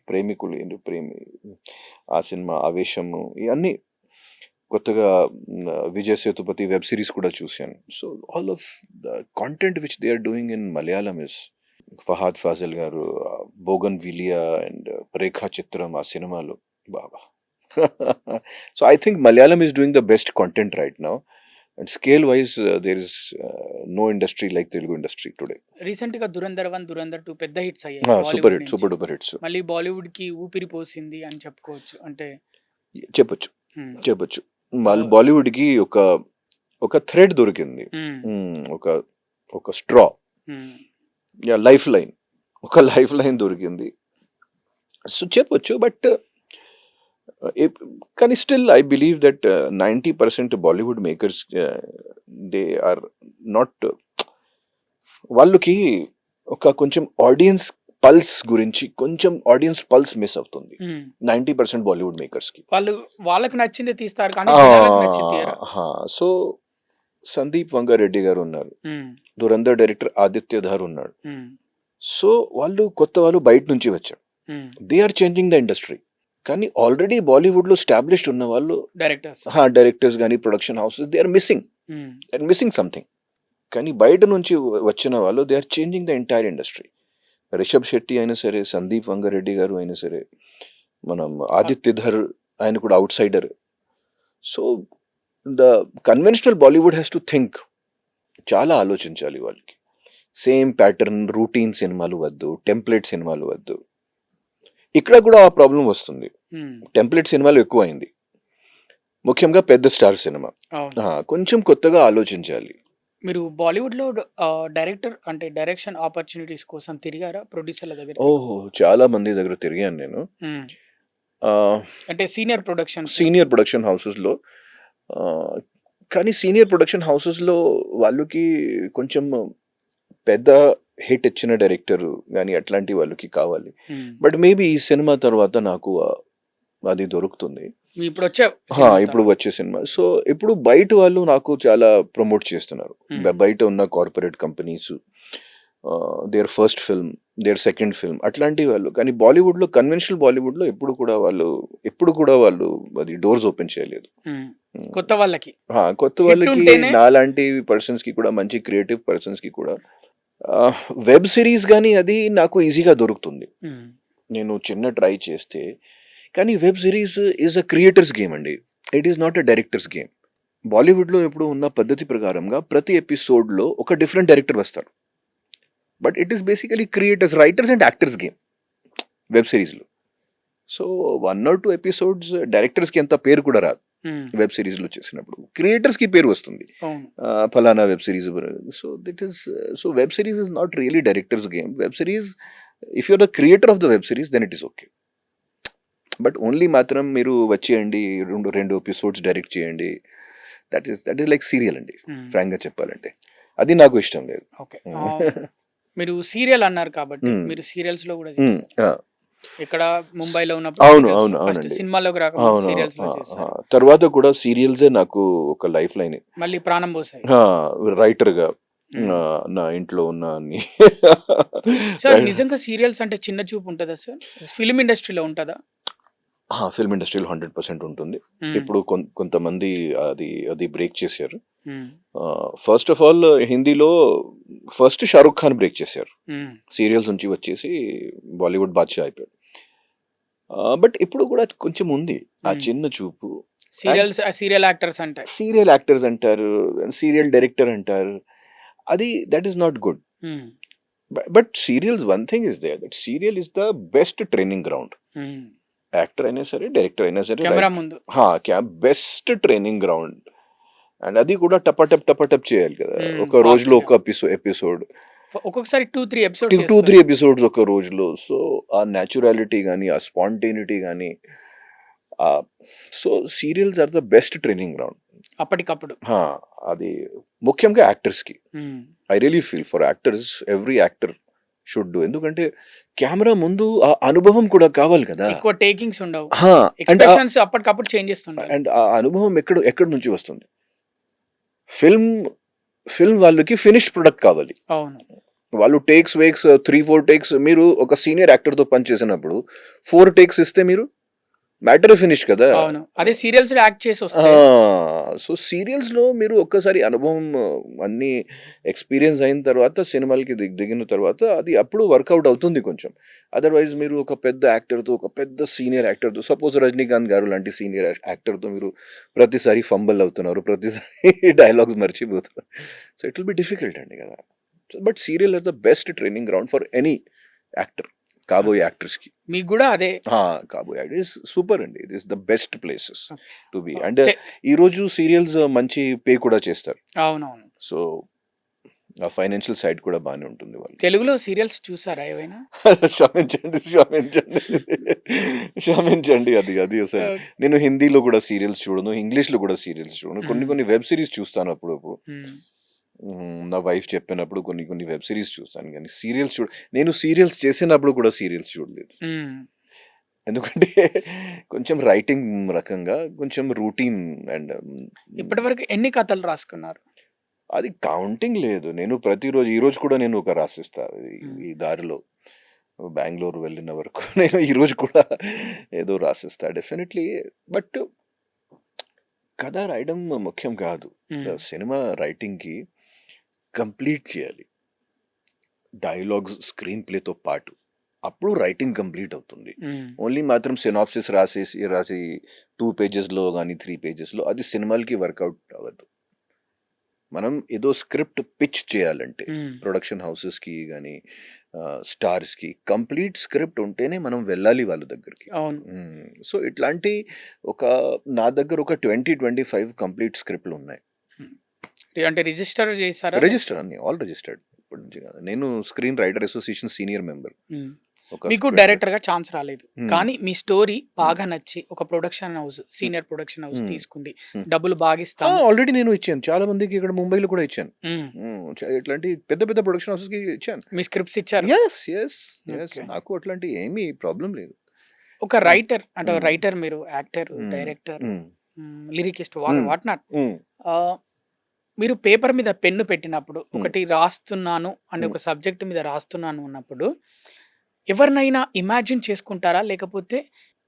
S2: ప్రేమికులు ఆ సినిమా, ఆవేశము, ఇవన్నీ కొత్తగా విజయ్ సేతుపతి వెబ్ సిరీస్ కూడా చూశాను. So all of the content which they are doing in Malayalam is Fahadh Faasil garu, bougainvillea and Rekhachithram, ఆ సినిమాలు బాబా. So I think Malayalam is doing the best content right now. And scale wise there is no industry like Telugu industry today.
S1: Recent గా దురంధర్ 1, దురంధర్ 2 పెద్ద hits అయ్యాయి.
S2: Super duper hits.
S1: మళ్ళీ Bollywood కి ఊపిరి పోసింది అని చెప్పుకోవచ్చు. అంటే
S2: చెప్పొచ్చు. వాళ్ళు బాలీవుడ్కి ఒక థ్రెడ్ దొరికింది. ఒక ఒక స్ట్రా, లైఫ్ లైన్, ఒక లైఫ్ లైన్ దొరికింది. సో చెప్పొచ్చు, బట్ కానీ still I believe that 90% Bollywood makers they are not, వాళ్ళకి ఒక కొంచెం ఆడియన్స్ పల్స్ గురించి కొంచెం ఆడియన్స్ పల్స్ మిస్ అవుతుంది 90% బాలీవుడ్ మేకర్స్ కి.
S1: వాళ్ళకి నచ్చింది తీస్తారు కానీ జనాలకు నచ్చింది తీయరు.
S2: సో సందీప్ వంగారెడ్డి గారు ఉన్నారు, దురంధర్ డైరెక్టర్ ఆదిత్య ధార్ ఉన్నాడు. సో వాళ్ళు కొత్త వాళ్ళు బయట నుంచి వచ్చారు, they are changing the industry. కానీ ఆల్రెడీ బాలీవుడ్ లో స్టాబ్లిష్డ్ ఉన్న వాళ్ళు డైరెక్టర్స్ కానీ production houses they are missing something. కానీ బయట నుంచి వచ్చిన వాళ్ళు they are changing the entire industry. Rishab Shetty అయినా సరే, సందీప్ వంగారెడ్డి గారు అయినా సరే, మనం ఆదిత్య ధర్ ఆయన కూడా out cider. So the conventional Bollywood has to think, చాలా ఆలోచించాలి వాళ్ళకి. సేమ్ ప్యాటర్న్ రూటీన్ సినిమాలు వద్దు, టెంప్లెట్ సినిమాలు వద్దు. ఇక్కడ కూడా ఆ ప్రాబ్లం వస్తుంది, టెంప్లెట్ సినిమాలు ఎక్కువ అయింది, ముఖ్యంగా పెద్ద స్టార్ సినిమా. కొంచెం కొత్తగా ఆలోచించాలి.
S1: మీరు బాలీవుడ్ లో డైరెక్టర్ అంటే డైరెక్షన్ ఆపర్చునిటీస్ కోసం తిరిగారా ప్రొడ్యూసర్ల దగ్గర?
S2: ఓహో, చాలా మంది దగ్గర తిరిగాను నేను.
S1: అంటే సీనియర్
S2: ప్రొడక్షన్ హౌసెస్ లో. కానీ సీనియర్ ప్రొడక్షన్ హౌసెస్ లో వాళ్ళకి కొంచెం పెద్ద హిట్ ఇచ్చిన డైరెక్టర్ కానీ అట్లాంటి వాళ్ళకి కావాలి. బట్ మేబీ ఈ సినిమా తర్వాత నాకు అది దొరుకుతుంది, ఇప్పుడు వచ్చే సినిమా. సో ఇప్పుడు బయట వాళ్ళు నాకు చాలా ప్రమోట్ చేస్తున్నారు, బయట ఉన్న corporate companies, their first film, their second film, అట్లాంటి వాళ్ళు. కానీ బాలీవుడ్ లో, కన్వెన్షనల్ బాలీవుడ్ లో ఎప్పుడు కూడా వాళ్ళు అది డోర్స్ ఓపెన్ చేయలేదు
S1: కొత్త వాళ్ళకి.
S2: నాలాంటి పర్సన్స్ కి కూడా, మంచి క్రియేటివ్ పర్సన్స్ కి కూడా. వెబ్ సిరీస్ కానీ అది నాకు ఈజీగా దొరుకుతుంది, నేను చిన్న ట్రై చేస్తే. కానీ web series is a creators game అండి, it is not a directors game. బాలీవుడ్లో ఇప్పుడు ఉన్న పద్ధతి ప్రకారంగా ప్రతి ఎపిసోడ్లో ఒక డిఫరెంట్ డైరెక్టర్ వస్తారు, but it is basically creators, writers and actors game web సిరీస్లో. సో 1 or 2 ఎపిసోడ్స్ డైరెక్టర్స్కి ఎంత పేరు కూడా రాదు వెబ్ సిరీస్లో చేసినప్పుడు, క్రియేటర్స్కి పేరు వస్తుంది, ఫలానా web series. So web series is not really directors game. Web series, if you're the creator of the web series then it is okay. But only మాత్రం మీరు వచ్చేయండి, 2 ఎపిసోడ్స్ డైరెక్ట్ చేయండి, దట్ ఈస్ లైక్ సీరియల్ అండి, frank గా చెప్పాలంటే. అది నాకు ఇష్టం లేదు.
S1: మీరు సీరియల్ అన్నారు కాబట్టి, మీరు సీరియల్స్ లో కూడా ఇక్కడ ముంబైలో
S2: అవును
S1: సినిమాలోకి రాకుండా సీరియల్స్ లో చేశారు.
S2: తర్వాత కూడా సీరియల్సే నాకు ఒక లైఫ్ లైన్,
S1: మళ్ళీ ప్రాణం పోసాయి.
S2: రైటర్ గా నా ఇంట్లో ఉన్న అన్ని.
S1: సార్ నిజంగా సీరియల్స్ అంటే చిన్న చూపు ఉంటుందా సార్? ఫిల్మ్ ఇండస్ట్రీలో ఉంటుందా?
S2: ఫిల్మ్ ఇండస్ట్రీలో 100% ఉంటుంది. ఇప్పుడు కొంతమంది అది బ్రేక్ చేశారు. ఫస్ట్ ఆఫ్ ఆల్ హిందీలో ఫస్ట్ షారుఖ్ ఖాన్ బ్రేక్ చేశారు, సీరియల్స్ నుంచి వచ్చేసి బాలీవుడ్ బాద్షా అయిపోయాడు. బట్ ఇప్పుడు కూడా కొంచెం ఉంది ఆ చిన్న చూపు.
S1: సీరియల్
S2: యాక్టర్స్ అంటారు, సీరియల్ డైరెక్టర్ అంటారు, అది that is not good. But serials, one thing is there, that serial is the best training ground. Actor అయినా సరే, డైరెక్టర్ అయినా సరే, బెస్ట్ ట్రైనింగ్ గ్రౌండ్. అండ్ అది కూడా టపటప్ చేయాలి కదా, ఒక రోజులో ఒక ఎపిసోడ్,
S1: ఒక్కొక్కసారి 2-3
S2: ఎపిసోడ్స్ ఒక రోజులో. సో ఆ న్యాచురాలిటీ కానీ, ఆ స్పాంటేనిటీ కానీ, so serials are the best training ground
S1: అప్పటికప్పుడు.
S2: అది ముఖ్యంగా యాక్టర్స్ కి. I really feel for actors, every actor should do. ఎందుకంటే కెమెరా ముందు ఆ అనుభవం కూడా కావాలి కదా,
S1: ఎక్కువ టేకింగ్స్ ఉండవు, ఎక్స్‌ప్రెషన్స్ అప్పటికప్పుడు చేంజ్ చేస్తుంటారు.
S2: అండ్ ఆ అనుభవం ఎక్కడి నుంచి వస్తుంది? ఫిల్మ్ వాళ్ళకి ఫినిష్డ్ ప్రొడక్ట్ కావాలి. వాళ్ళు టేక్స్ 3-4 టేక్స్. మీరు ఒక సీనియర్ యాక్టర్ తో పని చేసినప్పుడు 4 టేక్స్ ఇస్తే మీరు మ్యాటర్ ఫినిష్ కదా.
S1: అదే సీరియల్స్ యాక్ట్ చేసి వస్తే,
S2: సో సీరియల్స్ లో మీరు ఒక్కసారి అనుభవం అన్ని ఎక్స్పీరియన్స్ అయిన తర్వాత, సినిమాలకి దిగిన తర్వాత అది అప్పుడు వర్కౌట్ అవుతుంది కొంచెం. అదర్వైజ్ మీరు ఒక పెద్ద యాక్టర్తో, ఒక పెద్ద సీనియర్ యాక్టర్తో, సపోజ్ రజనీకాంత్ గారు లాంటి సీనియర్ యాక్టర్తో మీరు ప్రతిసారి ఫంబల్ అవుతున్నారు, ప్రతిసారి డైలాగ్స్ మర్చిపోతున్నారు. So it will be difficult అండి కదా. But serial are the best training ground for any actor, కాబోయే యాక్టర్స్ కి.
S1: మీకు కూడా అదే
S2: కాబోయే ఇట్ ఈస్ సూపర్ అండి. It is the best places to be.
S1: Okay.
S2: And ఈ రోజు సీరియల్స్ మంచి పే కూడా చేస్తారు.
S1: అవునవును.
S2: సో ఆ ఫైనాన్షియల్ సైడ్ కూడా బాగానే ఉంటుంది వాళ్ళు.
S1: తెలుగులో సీరియల్స్ చూసారా ఏవైనా?
S2: క్షమించండి క్షమించండి క్షమించండి. అది అది అసలు నేను హిందీలో కూడా సీరియల్స్ చూడను, ఇంగ్లీష్ లో కూడా సీరియల్స్ చూడను. కొన్ని వెబ్ సిరీస్ చూస్తాను అప్పుడప్పుడు. నా వైఫ్ చెప్పినప్పుడు కొన్ని వెబ్ సిరీస్ చూస్తాను, కానీ సీరియల్స్ నేను సీరియల్స్ చేసినప్పుడు కూడా సీరియల్స్ చూడలేదు. ఎందుకంటే కొంచెం రైటింగ్ రకంగా కొంచెం రూటీన్ అండ్
S1: ఇప్పటి వరకు ఎన్ని కథలు రాసుకున్నారు?
S2: అది కౌంటింగ్ లేదు. నేను ప్రతిరోజు, ఈ రోజు కూడా నేను ఒక రాసిస్తా ఈ దారిలో బెంగళూరు వెళ్ళిన వరకు నేను ఈ రోజు కూడా ఏదో రాసిస్తా డెఫినెట్లీ. బట్ కథ రాయడం ముఖ్యం కాదు. సినిమా రైటింగ్ కి కంప్లీట్ చేయాలి డైలాగ్స్ స్క్రీన్ ప్లేతో పాటు, అప్పుడు రైటింగ్ కంప్లీట్ అవుతుంది. ఓన్లీ మాత్రం సినాప్సిస్ రాసి 2 పేజెస్లో కానీ 3 పేజెస్లో అది సినిమాలకి వర్కౌట్ అవ్వదు. మనం ఏదో స్క్రిప్ట్ పిచ్ చేయాలంటే ప్రొడక్షన్ హౌసెస్ కి కానీ స్టార్స్ కి కంప్లీట్ స్క్రిప్ట్ ఉంటేనే మనం వెళ్ళాలి వాళ్ళ దగ్గరికి. సో ఇట్లాంటి నా దగ్గర ఒక 20-25 కంప్లీట్ స్క్రిప్ట్లు ఉన్నాయి.
S1: అంటే రిజిస్టర్ చేశారా?
S2: రిజిస్టర్ అన్ని ఆల్ రిజిస్టర్డ్. ఇప్పటి నుంచి కాదు. నేను screen writer association senior member.
S1: మీకు డైరెక్టర్ గా ఛాన్స్ రాలేదు, కానీ మీ స్టోరీ బాగా నచ్చి ఒక production house, senior production house తీసుకుంది, డబ్బులు బాగా ఇస్తాను.
S2: ఆల్రెడీ నేను ఇచ్చాను చాలా మందికి, ఇక్కడ ముంబైలో కూడా ఇచ్చాను. ఇట్లాంటి పెద్ద పెద్ద ప్రొడక్షన్ హౌసెస్ కి ఇచ్చాను.
S1: మీ స్క్రిప్ట్స్ ఇచ్చారు?
S2: నాకు అట్లాంటి ఏమీ ప్రాబ్లం లేదు.
S1: ఒక రైటర్ అంటే రైటర్, మీరు actor, director, lyricist, what not, మీరు పేపర్ మీద పెన్ను పెట్టినప్పుడు ఒకటి రాస్తున్నాను అంటే ఒక సబ్జెక్ట్ మీద రాస్తున్నాను అన్నప్పుడు ఎవరినైనా ఇమాజిన్ చేసుకుంటారా, లేకపోతే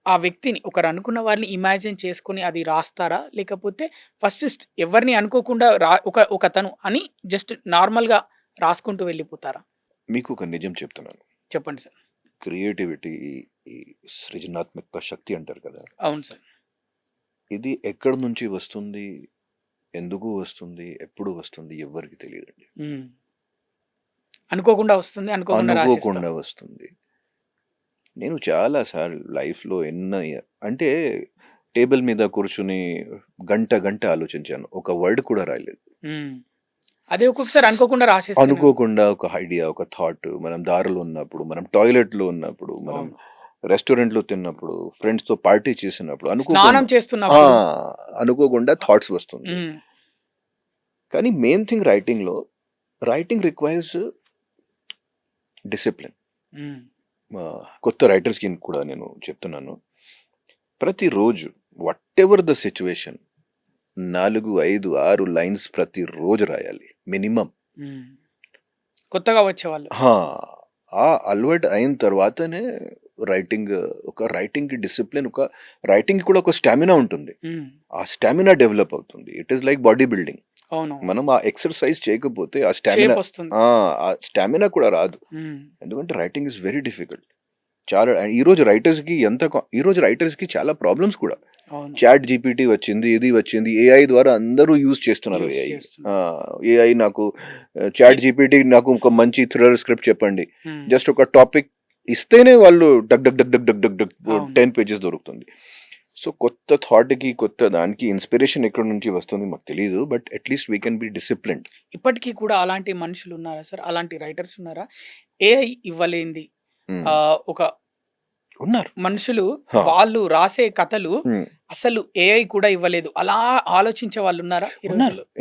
S1: ఆ వ్యక్తిని ఒకరు అనుకున్న వారిని ఇమాజిన్ చేసుకుని అది రాస్తారా, లేకపోతే ఫస్ట్ ఎవరిని అనుకోకుండా ఒక తను అని జస్ట్ నార్మల్ గా రాసుకుంటూ వెళ్ళిపోతారా?
S2: మీకు ఒక నిజం చెప్తున్నాను,
S1: చెప్పండి సార్.
S2: క్రియేటివిటీ, సృజనాత్మక శక్తి అంటారు కదా.
S1: అవును సార్.
S2: ఇది ఎక్కడి నుంచి వస్తుంది, ఎందుకు వస్తుంది, ఎప్పుడు వస్తుంది ఎవరికి తెలియదండి.
S1: అనుకోకుండా వస్తుంది,
S2: అనుకోకుండా వస్తుంది. నేను చాలా సార్లు లైఫ్లో అంటే టేబుల్ మీద కూర్చుని గంట ఆలోచించాను, ఒక వర్డ్ కూడా రాయలేదు.
S1: అదే ఒక్కొక్కసారి
S2: అనుకోకుండా ఒక ఐడియా, ఒక థాట్, మనం దారిలో ఉన్నప్పుడు, మనం టాయిలెట్ లో ఉన్నప్పుడు, మనం రెస్టారెంట్ లో తిన్నప్పుడు, ఫ్రెండ్స్ తో పార్టీ చేసినప్పుడు, అనుకోకుండా థాట్స్ వస్తుంది. కానీ main thing writing requires discipline. కొత్త రైటర్స్ కి కూడా నేను చెప్తున్నాను, ప్రతిరోజు what ever the situation 4, 5, 6 lines ప్రతిరోజు రాయాలి మినిమం.
S1: కొత్తగా వచ్చేవాళ్ళు
S2: ఆ అలవాటు అయిన తర్వాతనే రైటింగ్ కి డిసిప్లిన్, రైటింగ్ కూడా ఒక స్టామినా ఉంటుంది. ఆ స్టామినా డెవలప్ అవుతుంది. It is like body building. మనం ఆ ఎక్సర్సైజ్ చేయకపోతే ఆ స్టామినా కూడా రాదు. ఎందుకంటే రైటింగ్ ఇస్ వెరీ డిఫికల్ట్. చాలా ఈ రోజు రైటర్స్ కి చాలా ప్రాబ్లమ్స్ కూడా. చాట్ జీపీటీ వచ్చింది, ఇది వచ్చింది, ఏఐ ద్వారా అందరూ యూజ్ చేస్తున్నారు. ఏఐ నాకు చాట్ జీపీటీ నాకు ఒక మంచి థ్రిల్లర్ స్క్రిప్ట్ చెప్పండి, జస్ట్ ఒక టాపిక్ ఇస్తేనే వాళ్ళు డగ్ 10 పేజెస్ దొరుకుతుంది. సో కొత్త థాట్కి, కొత్త దానికి ఇన్స్పిరేషన్ ఎక్కడి నుంచి వస్తుంది మాకు తెలియదు, but at least we can be disciplined.
S1: ఇప్పటికీ కూడా అలాంటి మనుషులు ఉన్నారా సార్, అలాంటి రైటర్స్ ఉన్నారా? ఏఐ ఇవ్వలేంది ఒక
S2: ఉన్నారు
S1: మనుషులు, వాళ్ళు రాసే కథలు అసలు ఏఐ కూడా ఇవ్వలేదు, అలా ఆలోచించే వాళ్ళు ఉన్నారా?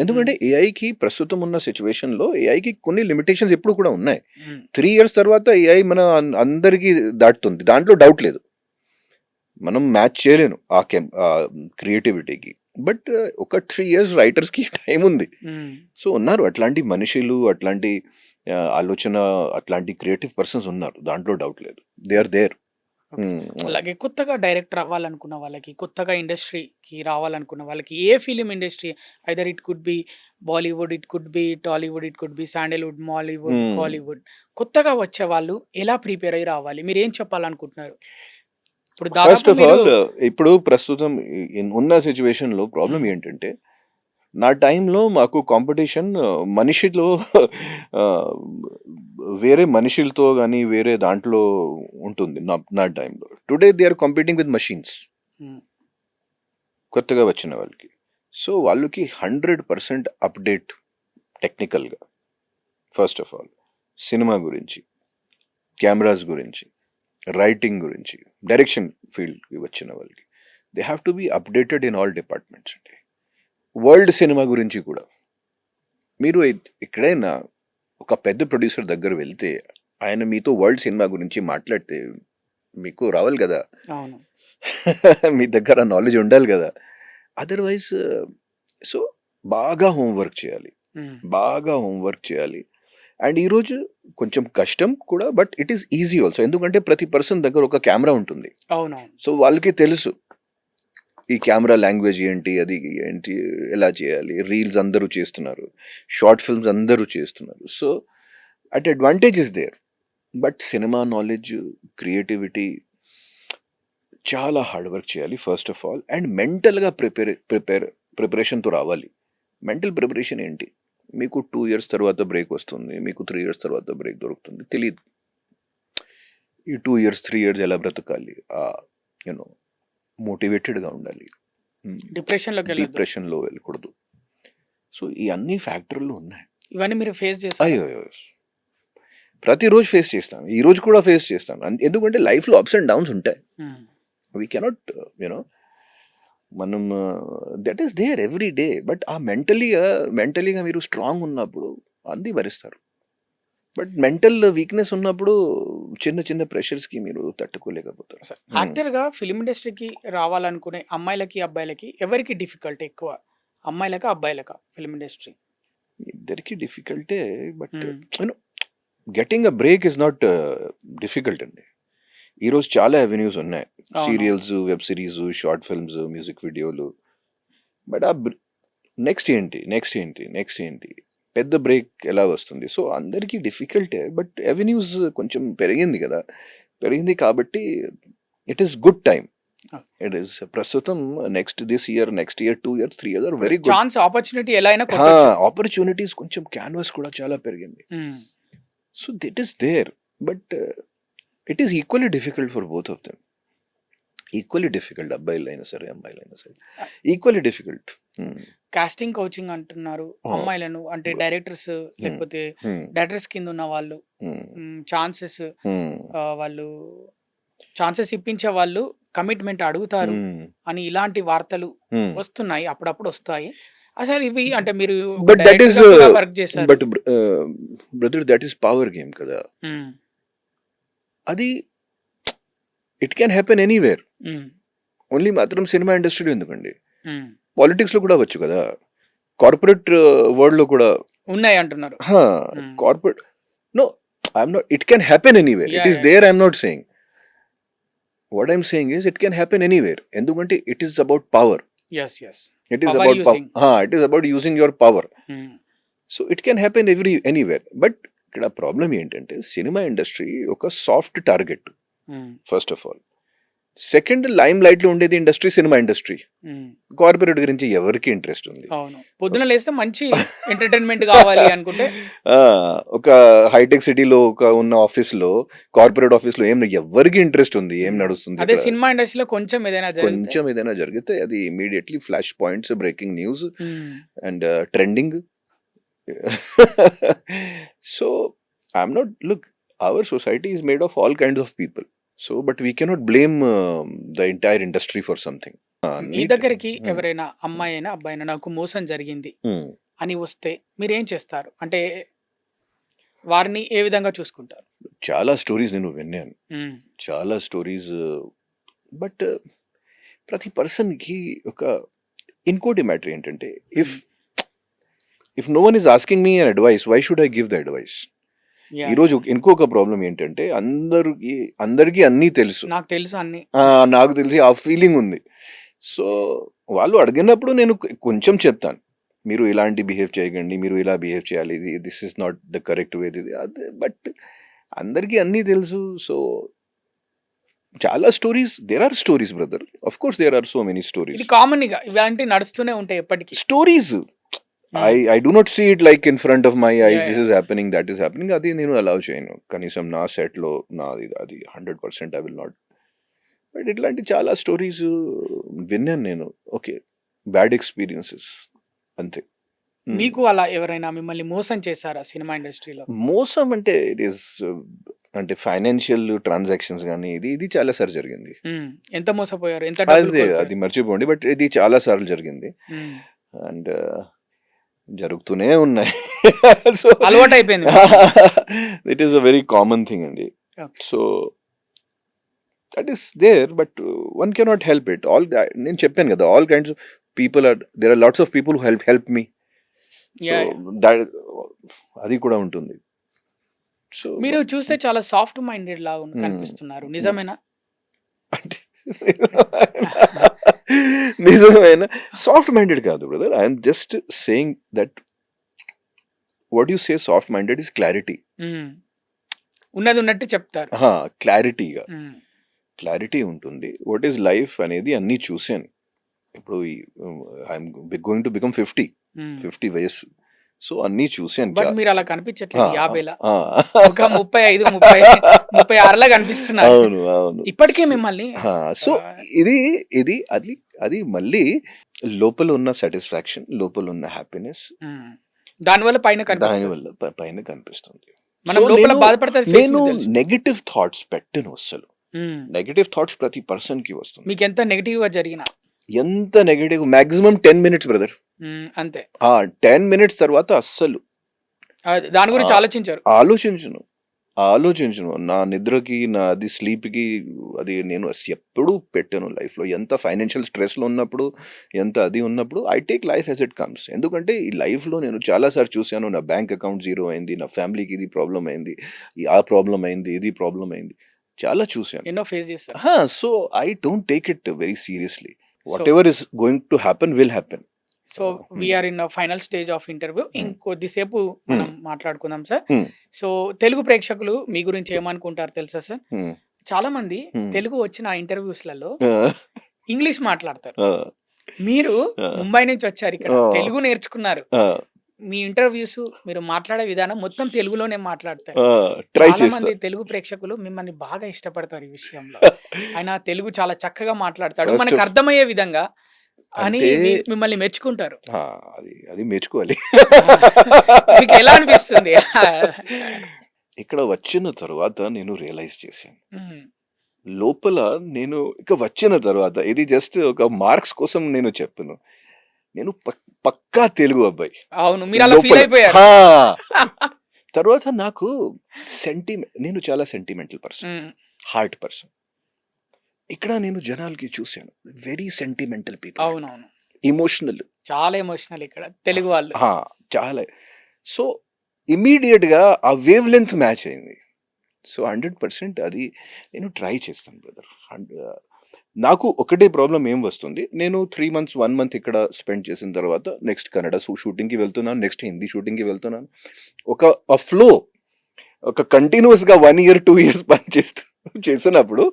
S2: ఎందుకంటే ఏఐకి ప్రస్తుతం ఉన్న సిచ్యువేషన్ లో ఏఐకి కొన్ని లిమిటేషన్స్ ఎప్పుడు కూడా ఉన్నాయి. 3 years తర్వాత ఏఐ మన అందరికి దాటుతుంది, దాంట్లో డౌట్ లేదు. మనం మ్యాచ్ చేయలేను ఆ క్రియేటివిటీకి. బట్ ఒక 3 years రైటర్స్ కి టైం ఉంది. సో ఉన్నారు అట్లాంటి మనుషులు, అట్లాంటి ఆలోచన, అట్లాంటి క్రియేటివ్ పర్సన్స్ ఉన్నారు, దాంట్లో డౌట్ లేదు. They are there.
S1: అలాగే కొత్తగా డైరెక్టర్ అవ్వాలనుకున్న వాళ్ళకి, కొత్తగా ఇండస్ట్రీకి రావాలనుకున్న వాళ్ళకి, a film industry, either it could be Bollywood, it could be Tollywood, it could be Sandalwood, Mollywood, Kollywood, కొత్తగా వచ్చే వాళ్ళు ఎలా ప్రిపేర్ అయ్యి రావాలి, మీరు ఏం చెప్పాలనుకుంటున్నారు?
S2: ఫస్ట్ ఆఫ్ ఆల్ ఇప్పుడు ప్రస్తుతం ఉన్న సిచ్యువేషన్ లో ప్రాబ్లం ఏంటంటే నా టైంలో మాకు కాంపిటీషన్ మనిషిలో ఆ, వేరే మనుషులతో కానీ వేరే దాంట్లో ఉంటుంది నా టైంలో. Today they are competing with machines,
S1: um,
S2: కొత్తగా వచ్చిన వాళ్ళకి. సో వాళ్ళకి 100% అప్డేట్ టెక్నికల్గా. ఫస్ట్ ఆఫ్ ఆల్ సినిమా గురించి, కెమెరాస్ గురించి, రైటింగ్ గురించి, డైరెక్షన్ ఫీల్డ్కి వచ్చిన వాళ్ళకి they have to be updated in all departments అండి. వరల్డ్ సినిమా గురించి కూడా మీరు ఎక్కడైనా ఒక పెద్ద ప్రొడ్యూసర్ దగ్గర వెళ్తే ఆయన మీతో వరల్డ్ సినిమా గురించి మాట్లాడితే మీకు రావాలి కదా,
S1: అవును.
S2: మీ దగ్గర నాలెడ్జ్ ఉండాలి కదా. అదర్వైజ్ సో బాగా హోంవర్క్ చేయాలి,
S1: ఉమ్,
S2: బాగా హోంవర్క్ చేయాలి. అండ్ ఈరోజు కొంచెం కష్టం కూడా, but it is easy also. ఎందుకంటే ప్రతి పర్సన్ దగ్గర ఒక కెమెరా ఉంటుంది.
S1: అవునవును.
S2: సో వాళ్ళకి తెలుసు ఈ కెమెరా లాంగ్వేజ్ ఏంటి, అది ఏంటి, ఎలా చేయాలి. రీల్స్ అందరూ చేస్తున్నారు, షార్ట్ ఫిల్మ్స్ అందరూ చేస్తున్నారు. So at advantage is there. But cinema knowledge, creativity, చాలా హార్డ్ వర్క్ చేయాలి ఫస్ట్ ఆఫ్ ఆల్. అండ్ మెంటల్గా ప్రిపరేషన్తో రావాలి. మెంటల్ ప్రిపరేషన్ ఏంటి, మీకు 2 years తర్వాత బ్రేక్ వస్తుంది, మీకు 3 years తర్వాత బ్రేక్ దొరుకుతుంది, తెలియదు. ఈ 2 years 3 years ఎలా బ్రతకాలి, యూనో మోటివేటెడ్గా ఉండాలి,
S1: డిప్రెషన్లోకి వెళ్ళదు.
S2: డిప్రెషన్లో వెళ్ళకూడదు. సో ఈ అన్ని ఫ్యాక్టర్లు ఉన్నాయి.
S1: ఇవన్నీ మీరు ఫేస్ చేస్తారు.
S2: అయ్యో, ప్రతిరోజు ఫేస్ చేస్తాను, ఈ రోజు కూడా ఫేస్ చేస్తాను. ఎందుకంటే లైఫ్లో అప్స్ అండ్ డౌన్స్ ఉంటాయి. వీ కెనాట్ యూనో మనం that is there every day. But ఆ మెంటలీగా మీరు స్ట్రాంగ్ ఉన్నప్పుడు అన్నీ భరిస్తారు. బట్ మెంటల్ వీక్నెస్ ఉన్నప్పుడు చిన్న చిన్న ప్రెషర్స్కి మీరు తట్టుకోలేకపోతారు.
S1: యాక్టర్గా ఫిలిం ఇండస్ట్రీకి రావాలనుకునే అమ్మాయిలకి అబ్బాయిలకి ఎవరికి డిఫికల్ట్ ఎక్కువ, అమ్మాయిలకా అబ్బాయిలకా ఫిలిం ఇండస్ట్రీ?
S2: ఇద్దరికి డిఫికల్టే, but you know getting a break is not difficult అండి. ఈరోజు చాలా అవెన్యూస్ ఉన్నాయి,
S1: అవును.
S2: Serials, web series, short films, music వీడియోలు. బట్ ఆ నెక్స్ట్ ఏంటి పెద్ద బ్రేక్ ఎలా వస్తుంది? సో అందరికీ డిఫికల్టే, బట్ అవెన్యూస్ కొంచెం పెరిగింది కాబట్టి it is good time. It is ప్రస్తుతం next year 2 years 3 years are very good.
S1: Chance, opportunity ఎలా అయినా కొట్టొచ్చు.
S2: ఆపర్చునిటీస్ కొంచెం క్యాన్వాస్ కూడా చాలా పెరిగింది.
S1: Um,
S2: so that is there, but it is equally difficult for both of them. Equally difficult, అబ్బాయిలైనా సరే అమ్మాయిలైనా సరే ఈక్వల్లీ డిఫికల్ట్.
S1: కాస్టింగ్ కోచింగ్ అంటున్నారు అమ్మాయిలను, అంటే డైరెక్టర్స్ లేకపోతే డైరెక్టర్స్ కింద ఉన్న వాళ్ళు ఛాన్సెస్, వాళ్ళు ఛాన్సెస్ ఇప్పించే వాళ్ళు కమిట్మెంట్ అడుగుతారు అని ఇలాంటి వార్తలు వస్తున్నాయి, అప్పుడప్పుడు వస్తాయి. అసలు ఇవి అంటే మీరు
S2: బట్ దట్ ఈస్
S1: వర్క్ చేశారు.
S2: But brother, that is power game కదా. అది it can happen anywhere. Only మాత్రం సినిమా ఇండస్ట్రీలో ఎందుకండి, పాలిటిక్స్ లో కూడా వచ్చు కదా, కార్పొరేట్ వరల్డ్ లో కూడా
S1: ఉన్నాయి అంటున్నారు.
S2: Corporate no, I'm not, it can happen anywhere. It is there, I'm not saying. What I'm saying is it can happen anywhere. ఎందుకంటే it is about power. It is about using your power. So it can happen anywhere. But ఇక్కడ problem ఏంటంటే cinema industry ఒక soft target first of all. Second, limelight లో ఉండేది industry, cinema industry. Corporate గురించి ఎవరికి interest ఉంది?
S1: అవును, పొద్దున లేస్తే మంచి ఎంటర్టైన్మెంట్ కావాలి అనుకుంటే
S2: ఒక హైటెక్ సిటీలో ఉన్న ఆఫీస్ లో, కార్పొరేట్ ఆఫీస్ లో ఎవరికి ఇంట్రెస్ట్ ఉంది? ఏం నడుస్తుంది?
S1: అదే సినిమా ఇండస్ట్రీలో కొంచెం ఏదైనా
S2: జరిగితే అది immediately flash points, breaking news and trending. So I'm not, look, our society is made of all kinds of people. So but we cannot blame the entire industry for something.
S1: మీ దగ్గరికి ఎవరైనా అమ్మాయి అయినా అబ్బాయి అయినా నాకు మోసం జరిగింది అని వస్తే మీరేం చేస్తారు? అంటే వారిని ఏ విధంగా చూసుకుంటారు?
S2: చాలా స్టోరీస్ నేను విన్నాను, చాలా స్టోరీస్. బట్ ప్రతి పర్సన్కి ఒక ఇంకోటి మ్యాటర్ ఏంటంటే, if no one is asking me an advice, why should I give the advice? ఈరోజు ఇంకొక ప్రాబ్లం ఏంటంటే అందరికి అన్నీ తెలుసు, నాకు తెలిసి ఆ ఫీలింగ్ ఉంది. సో వాళ్ళు అడిగినప్పుడు నేను కొంచెం చెప్తాను, మీరు ఇలాంటి బిహేవ్ చేయకండి, మీరు ఇలా బిహేవ్ చేయాలి, this is not the correct way, అదే. బట్ అందరికీ అన్నీ తెలుసు. సో చాలా stories, there are stories brother, of course there are so many stories.
S1: Common గా ఇలాంటి నడుస్తూనే ఉంటాయి ఎప్పటికీ.
S2: Stories I do not see it like in front of my eyes.
S1: Yeah,
S2: This
S1: yeah.
S2: is happening, that is happening. అది నేను allow చేయను. కనీసం నా set లో నాది అది 100% I will not. బట్ ఇట్లాంటి చాలా స్టోరీస్ విన్నాను నేను. ఓకే, బ్యాడ్ ఎక్స్పీరియన్సెస్ అంతే.
S1: మీకు అలా ఎవరైనా మిమ్మల్ని మోసం చేశారా సినిమా ఇండస్ట్రీలో?
S2: మోసం అంటే ఇట్ ఈస్ అంటే ఫైనాన్షియల్ ట్రాన్సాక్షన్స్ కానీ ఇది చాలా సార్లు జరిగింది.
S1: ఎంత మోసపోయారు? ఎంత డబ్బులు
S2: అదే
S1: కోల్పోయారు?
S2: అది మర్చిపోండి, బట్ ఇది చాలా సార్లు జరిగింది
S1: మ్మ్.
S2: అండ్ జరుగుతూనే ఉన్నాయి. సో
S1: అలవాటు అయిపోయింది.
S2: It is a very common thing అండి.
S1: Okay.
S2: So that is there, but one cannot help it. All నేను చెప్పాను కదా, all kinds of people are there, are lots of people who help me. So
S1: Yeah,
S2: అది కూడా ఉంటుంది. So
S1: మీరు చూస్తే చాలా సాఫ్ట్ మైండెడ్ లాగా
S2: మ్మ్.
S1: కనిపిస్తున్నారు. నిజమేనా?
S2: అంటే నిజమైన సాఫ్ట్ మైండెడ్ కాదు brother. I'm just saying that what you say soft minded is clarity.
S1: మ్మ్. ఉన్నది ఉన్నట్టు చెప్తారు.
S2: క్లారిటీగా
S1: మ్మ్.
S2: క్లారిటీ ఉంటుంది. వాట్ ఈస్ లైఫ్ అనేది అన్నీ చూశాను. ఇప్పుడు ఐఎమ్ గోయింగ్ టు బికమ్ 50
S1: మ్మ్.
S2: వయసు. సో అన్నీ చూశాను.
S1: బట్ మీరు అలా కనిపించట్లేదు. 50లా
S2: ఆ,
S1: ఒక 35, 36లా కనిపిస్తున్నారు.
S2: అవును అవును.
S1: ఇప్పటికే మిమ్మల్ని
S2: సో అది మళ్ళీ లోపల ఉన్న సాటిస్ఫాక్షన్, లోపల ఉన్న హ్యాపీనెస్,
S1: దానివల్ల పైన కనిపిస్తుంది.
S2: దానివల్ల పైన కనిపిస్తుంది.
S1: మనం
S2: So
S1: లోపల
S2: నేను-
S1: బాధపడితే అది face
S2: నేను
S1: మీద తెలుసు.
S2: నెగటివ్ థాట్స్ పెట్టను అసలు. నెగటివ్ థాట్స్ ప్రతి పర్సన్ కి వస్తుంది.
S1: మీకు ఎంత నెగిటివ్ గా జరిగినా
S2: ఎంత నెగటివ్, మాక్సిమం 10 minutes బ్రదర్.
S1: అంతే.
S2: 10 minutes తర్వాత అస్సలు
S1: దాని గురించి ఆలోచించారు.
S2: ఆలోచించను. నా నిద్రకి, నా అది స్లీప్కి అది నేను ఎప్పుడూ పెట్టాను లైఫ్లో. ఎంత ఫైనాన్షియల్ స్ట్రెస్లో ఉన్నప్పుడు, ఎంత అది ఉన్నప్పుడు I take life as it comes. ఎందుకంటే ఈ లైఫ్లో నేను చాలాసార్లు చూశాను, నా బ్యాంక్ అకౌంట్ జీరో అయింది, నా ఫ్యామిలీకి ఇది ప్రాబ్లం అయింది, ఆ ప్రాబ్లం అయింది, ఇది ప్రాబ్లం అయింది, చాలా చూశాను.
S1: ఎన్నో ఫేస్ చేస్తారు.
S2: So I don't take it very seriously. Whatever is going to happen will happen.
S1: So we're in final stage of interview. ఇంకొద్దిసేపు మనం మాట్లాడుకుందాం సార్. సో తెలుగు ప్రేక్షకులు మీ గురించి ఏమనుకుంటారు తెలుసా సార్? చాలా మంది తెలుగు వచ్చిన ఇంటర్వ్యూస్లలో ఇంగ్లీష్ మాట్లాడతారు. మీరు ముంబై నుంచి వచ్చారు, ఇక్కడ తెలుగు నేర్చుకున్నారు. మీ ఇంటర్వ్యూస్, మీరు మాట్లాడే విధానం మొత్తం తెలుగులోనే మాట్లాడతారు. చాలా మంది తెలుగు ప్రేక్షకులు మిమ్మల్ని బాగా ఇష్టపడతారు ఈ విషయంలో. ఆయన తెలుగు చాలా చక్కగా మాట్లాడతాడు, మనకు అర్థమయ్యే విధంగా అని మిమ్మల్ని మెచ్చుకుంటారు.
S2: అది మెచ్చుకోవాలి.
S1: మీకు ఎలా అనిపిస్తుంది?
S2: ఇక్కడ వచ్చిన తర్వాత నేను రియలైజ్ చేశాను, లోపల నేను ఇక వచ్చిన తర్వాత, ఇది జస్ట్ ఒక మార్క్స్ కోసం నేను చెప్పను, నేను పక్కా తెలుగు అబ్బాయి.
S1: అవును, మీరు అలా ఫీల్ అయిపోయారు.
S2: తర్వాత నాకు నేను చాలా సెంటిమెంటల్ పర్సన్, హార్ట్ పర్సన్. ఇక్కడ నేను జనాలకి చూశాను, వెరీ సెంటిమెంటల్ పీపుల్.
S1: అవునవును,
S2: ఎమోషనల్,
S1: చాలా ఎమోషనల్ ఇక్కడ తెలుగు వాళ్ళు.
S2: చాలా. సో ఇమీడియట్ గా ఆ వేవ్ లెంత్ మ్యాచ్ అయింది. సో 100% అది నేను ట్రై చేస్తాను బ్రదర్. నాకు ఒకటే ప్రాబ్లం ఏం వస్తుంది, నేను 3 months 1 month ఇక్కడ స్పెండ్ చేసిన తర్వాత నెక్స్ట్ కన్నడ షూటింగ్కి వెళ్తున్నాను, నెక్స్ట్ హిందీ షూటింగ్కి వెళ్తున్నాను. ఒక ఫ్లో, ఒక కంటిన్యూస్గా 1 year 2 years పని చేసినప్పుడు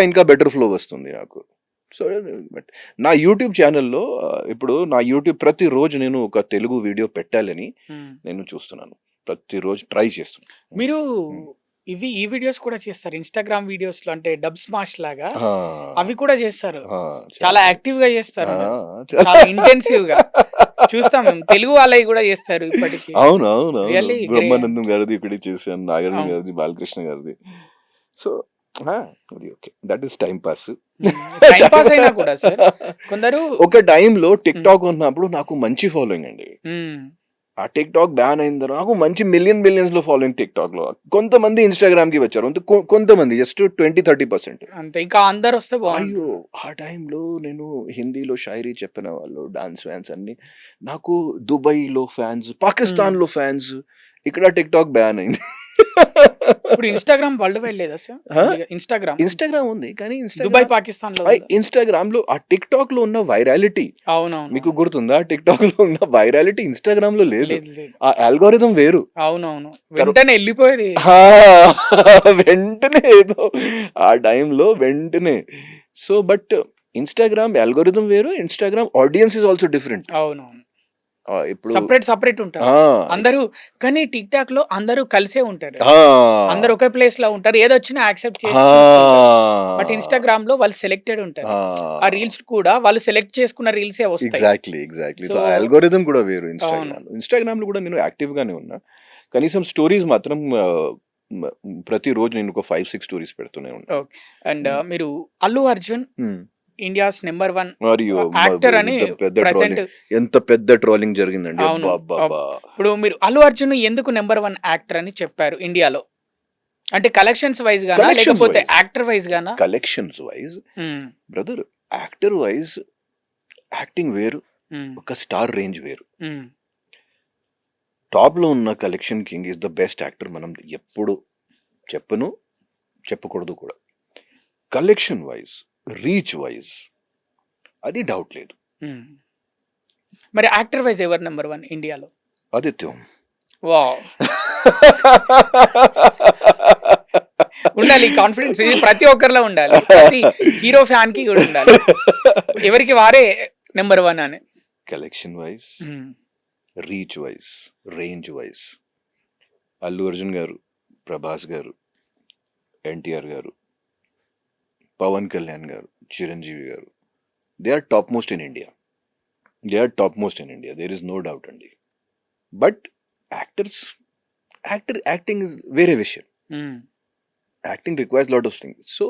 S2: ఇంకా బెటర్ ఫ్లో వస్తుంది నాకు. సో బట్ నా యూట్యూబ్ ఛానల్లో ఇప్పుడు నా యూట్యూబ్ ప్రతిరోజు నేను ఒక తెలుగు వీడియో పెట్టాలని నేను చూస్తున్నాను, ప్రతిరోజు ట్రై చేస్తున్నాను.
S1: మీరు ఈ వీడియోస్ కూడా చేస్తారు ఇన్స్టాగ్రామ్ వీడియోస్ లో, అంటే డబ్ స్మాష్ లాగా అవి కూడా చేస్తారు. చాలా యాక్టివ్ గా చేస్తారు, చాలా ఇంటెన్సివ్ గా చూస్తాం మేము. తెలుగు వాళ్ళవి కూడా చేస్తారు ఇప్పటికి.
S2: అవును,
S1: Really
S2: బ్రహ్మానందం గారిది ఇక్కడ చేశాను, నాగార్జున గారిది, బాలకృష్ణ గారిది. సో అది okay, that is time pass.
S1: Time pass అయినా కూడా సార్ కొందరు
S2: ఒక టైంలో టిక్ టాక్ ఉన్నప్పుడు నాకు మంచి ఫాలోయింగ్ అండి. ఆ టిక్ టాక్ బ్యాన్ అయిన తర్వాత నాకు మంచి మిలియన్స్ లో ఫాలోయింగ్ టిక్ టాక్ లో. కొంతమంది ఇన్స్టాగ్రామ్ కి వచ్చారు, కొంతమంది జస్ట్ 20-30%.
S1: అంతే, ఇంకా అందరు వస్తే
S2: అయ్యో ఆ టైంలో నేను హిందీలో షాయరీ చెప్పిన వాళ్ళు, డాన్స్ ఫ్యాన్స్ అన్ని, నాకు దుబాయ్ లో ఫ్యాన్స్, పాకిస్తాన్ లో ఫ్యాన్స్, ఇక్కడ టిక్ టాక్ బ్యాన్ అయింది.
S1: ఇప్పుడు ఇన్స్టాగ్రామ్ వరల్డ్ వైడ్ లేదా సార్?
S2: ఇన్స్టాగ్రామ్ ఉంది కానీ
S1: దుబాయ్, పాకిస్తాన్ లో
S2: ఇన్స్టాగ్రామ్ లో ఆ టిక్ టాక్ లో ఉన్న వైరాలిటీ,
S1: అవునవును,
S2: మీకు గుర్తుందా? టిక్ టాక్ లో ఉన్న వైరాలిటీ ఇన్స్టాగ్రామ్ లో లేదు. ఆ అల్గోరిథం వేరు.
S1: అవునవును, వెంటనే వెళ్ళిపోయేది,
S2: వెంటనే ఏదో ఆ టైంలో వెంటనే. సో బట్ ఇన్స్టాగ్రామ్ అల్గోరిథం వేరు, Instagram audience is also different.
S1: అవునవును.
S2: ఇప్పుడు
S1: సపరేట్ ఉంటారు
S2: ఆ,
S1: అందరూ. కానీ టిక్ టాక్ లో అందరూ కలిసే ఉంటారు,
S2: ఆ,
S1: అందరూ ఒకే ప్లేస్ లో ఉంటారు, ఏదొచ్చినా యాక్సెప్ట్ చేసి
S2: ఆ,
S1: చూస్తుంటారు. బట్ ఇన్స్టాగ్రామ్ లో వాళ్ళు సెలెక్టెడ్ ఉంటారు, ఆ రీల్స్ కూడా వాళ్ళు సెలెక్ట్ చేసుకున్న రీల్సే వస్తాయి.
S2: ఎగ్జాక్ట్లీ
S1: సో
S2: అల్గోరిథం కూడా వేరు.
S1: అవును.
S2: ఇన్స్టాగ్రామ్ లో కూడా నేను యాక్టివ్ గానే ఉన్నా. కనీసం స్టోరీస్ మాత్రం మ- ప్రతిరోజు నేను ఒక 5-6 స్టోరీస్ పెడుతూనే ఉన్నా.
S1: ఓకే. అండ్ మీరు Allu Arjun
S2: Hmm.
S1: India's number 1
S2: మరియు
S1: యాక్టర్ అని
S2: ఎంత పెద్ద
S1: ప్రెసెంట్.
S2: ట్రోలింగ్, ఎంత పెద్ద ట్రోలింగ్ జరిగిందండి.
S1: అవును.
S2: అబ్బా.
S1: ఇప్పుడు మీరు అల్లు అర్జున్ ఎందుకు నెంబర్ 1 యాక్టర్ అని చెప్పారు ఇండియాలో? అంటే కలెక్షన్స్ వైజ్ గానా
S2: Collections
S1: లేకపోతే
S2: wise.
S1: యాక్టర్ వైజ్ గానా?
S2: కలెక్షన్స్ వైజ్
S1: ఉమ్,
S2: బ్రదర్, యాక్టర్ వైజ్ యాక్టింగ్ వేరు,
S1: ఉమ్,
S2: ఒక స్టార్ రేంజ్ వేరు.
S1: ఉమ్,
S2: టాప్ లో ఉన్న collection king is the best actor. మనం ఎప్పుడు చెప్పకూడదు కూడా. కలెక్షన్ వైజ్, రీచ్ వైజ్ అది డౌట్ లేదు.
S1: ఉమ్. మరి యాక్టర్ వైజ్ ఎవరు నెంబర్ 1 ఇండియాలో?
S2: ఆదిత్యం.
S1: వావ్, ఉండాలి కాన్ఫిడెన్స్, ఇది ప్రతి ఒక్కరిలో ఉండాలి, ప్రతి హీరో ఫ్యాన్ కి కూడా ఉండాలి, ఎవరికి వారే నెంబర్ 1 అని.
S2: Collection wise,
S1: um,
S2: reach wise, range wise Allu Arjun garu, Prabhas గారు, ఎన్టీఆర్ గారు, Pawan Kalyan garu, Chiranjeevi garu, they are top most in India. There is no doubt అండి. బట్ యాక్టింగ్ ఇస్ వేరే విషయం.
S1: Um,
S2: acting requires lot of things. So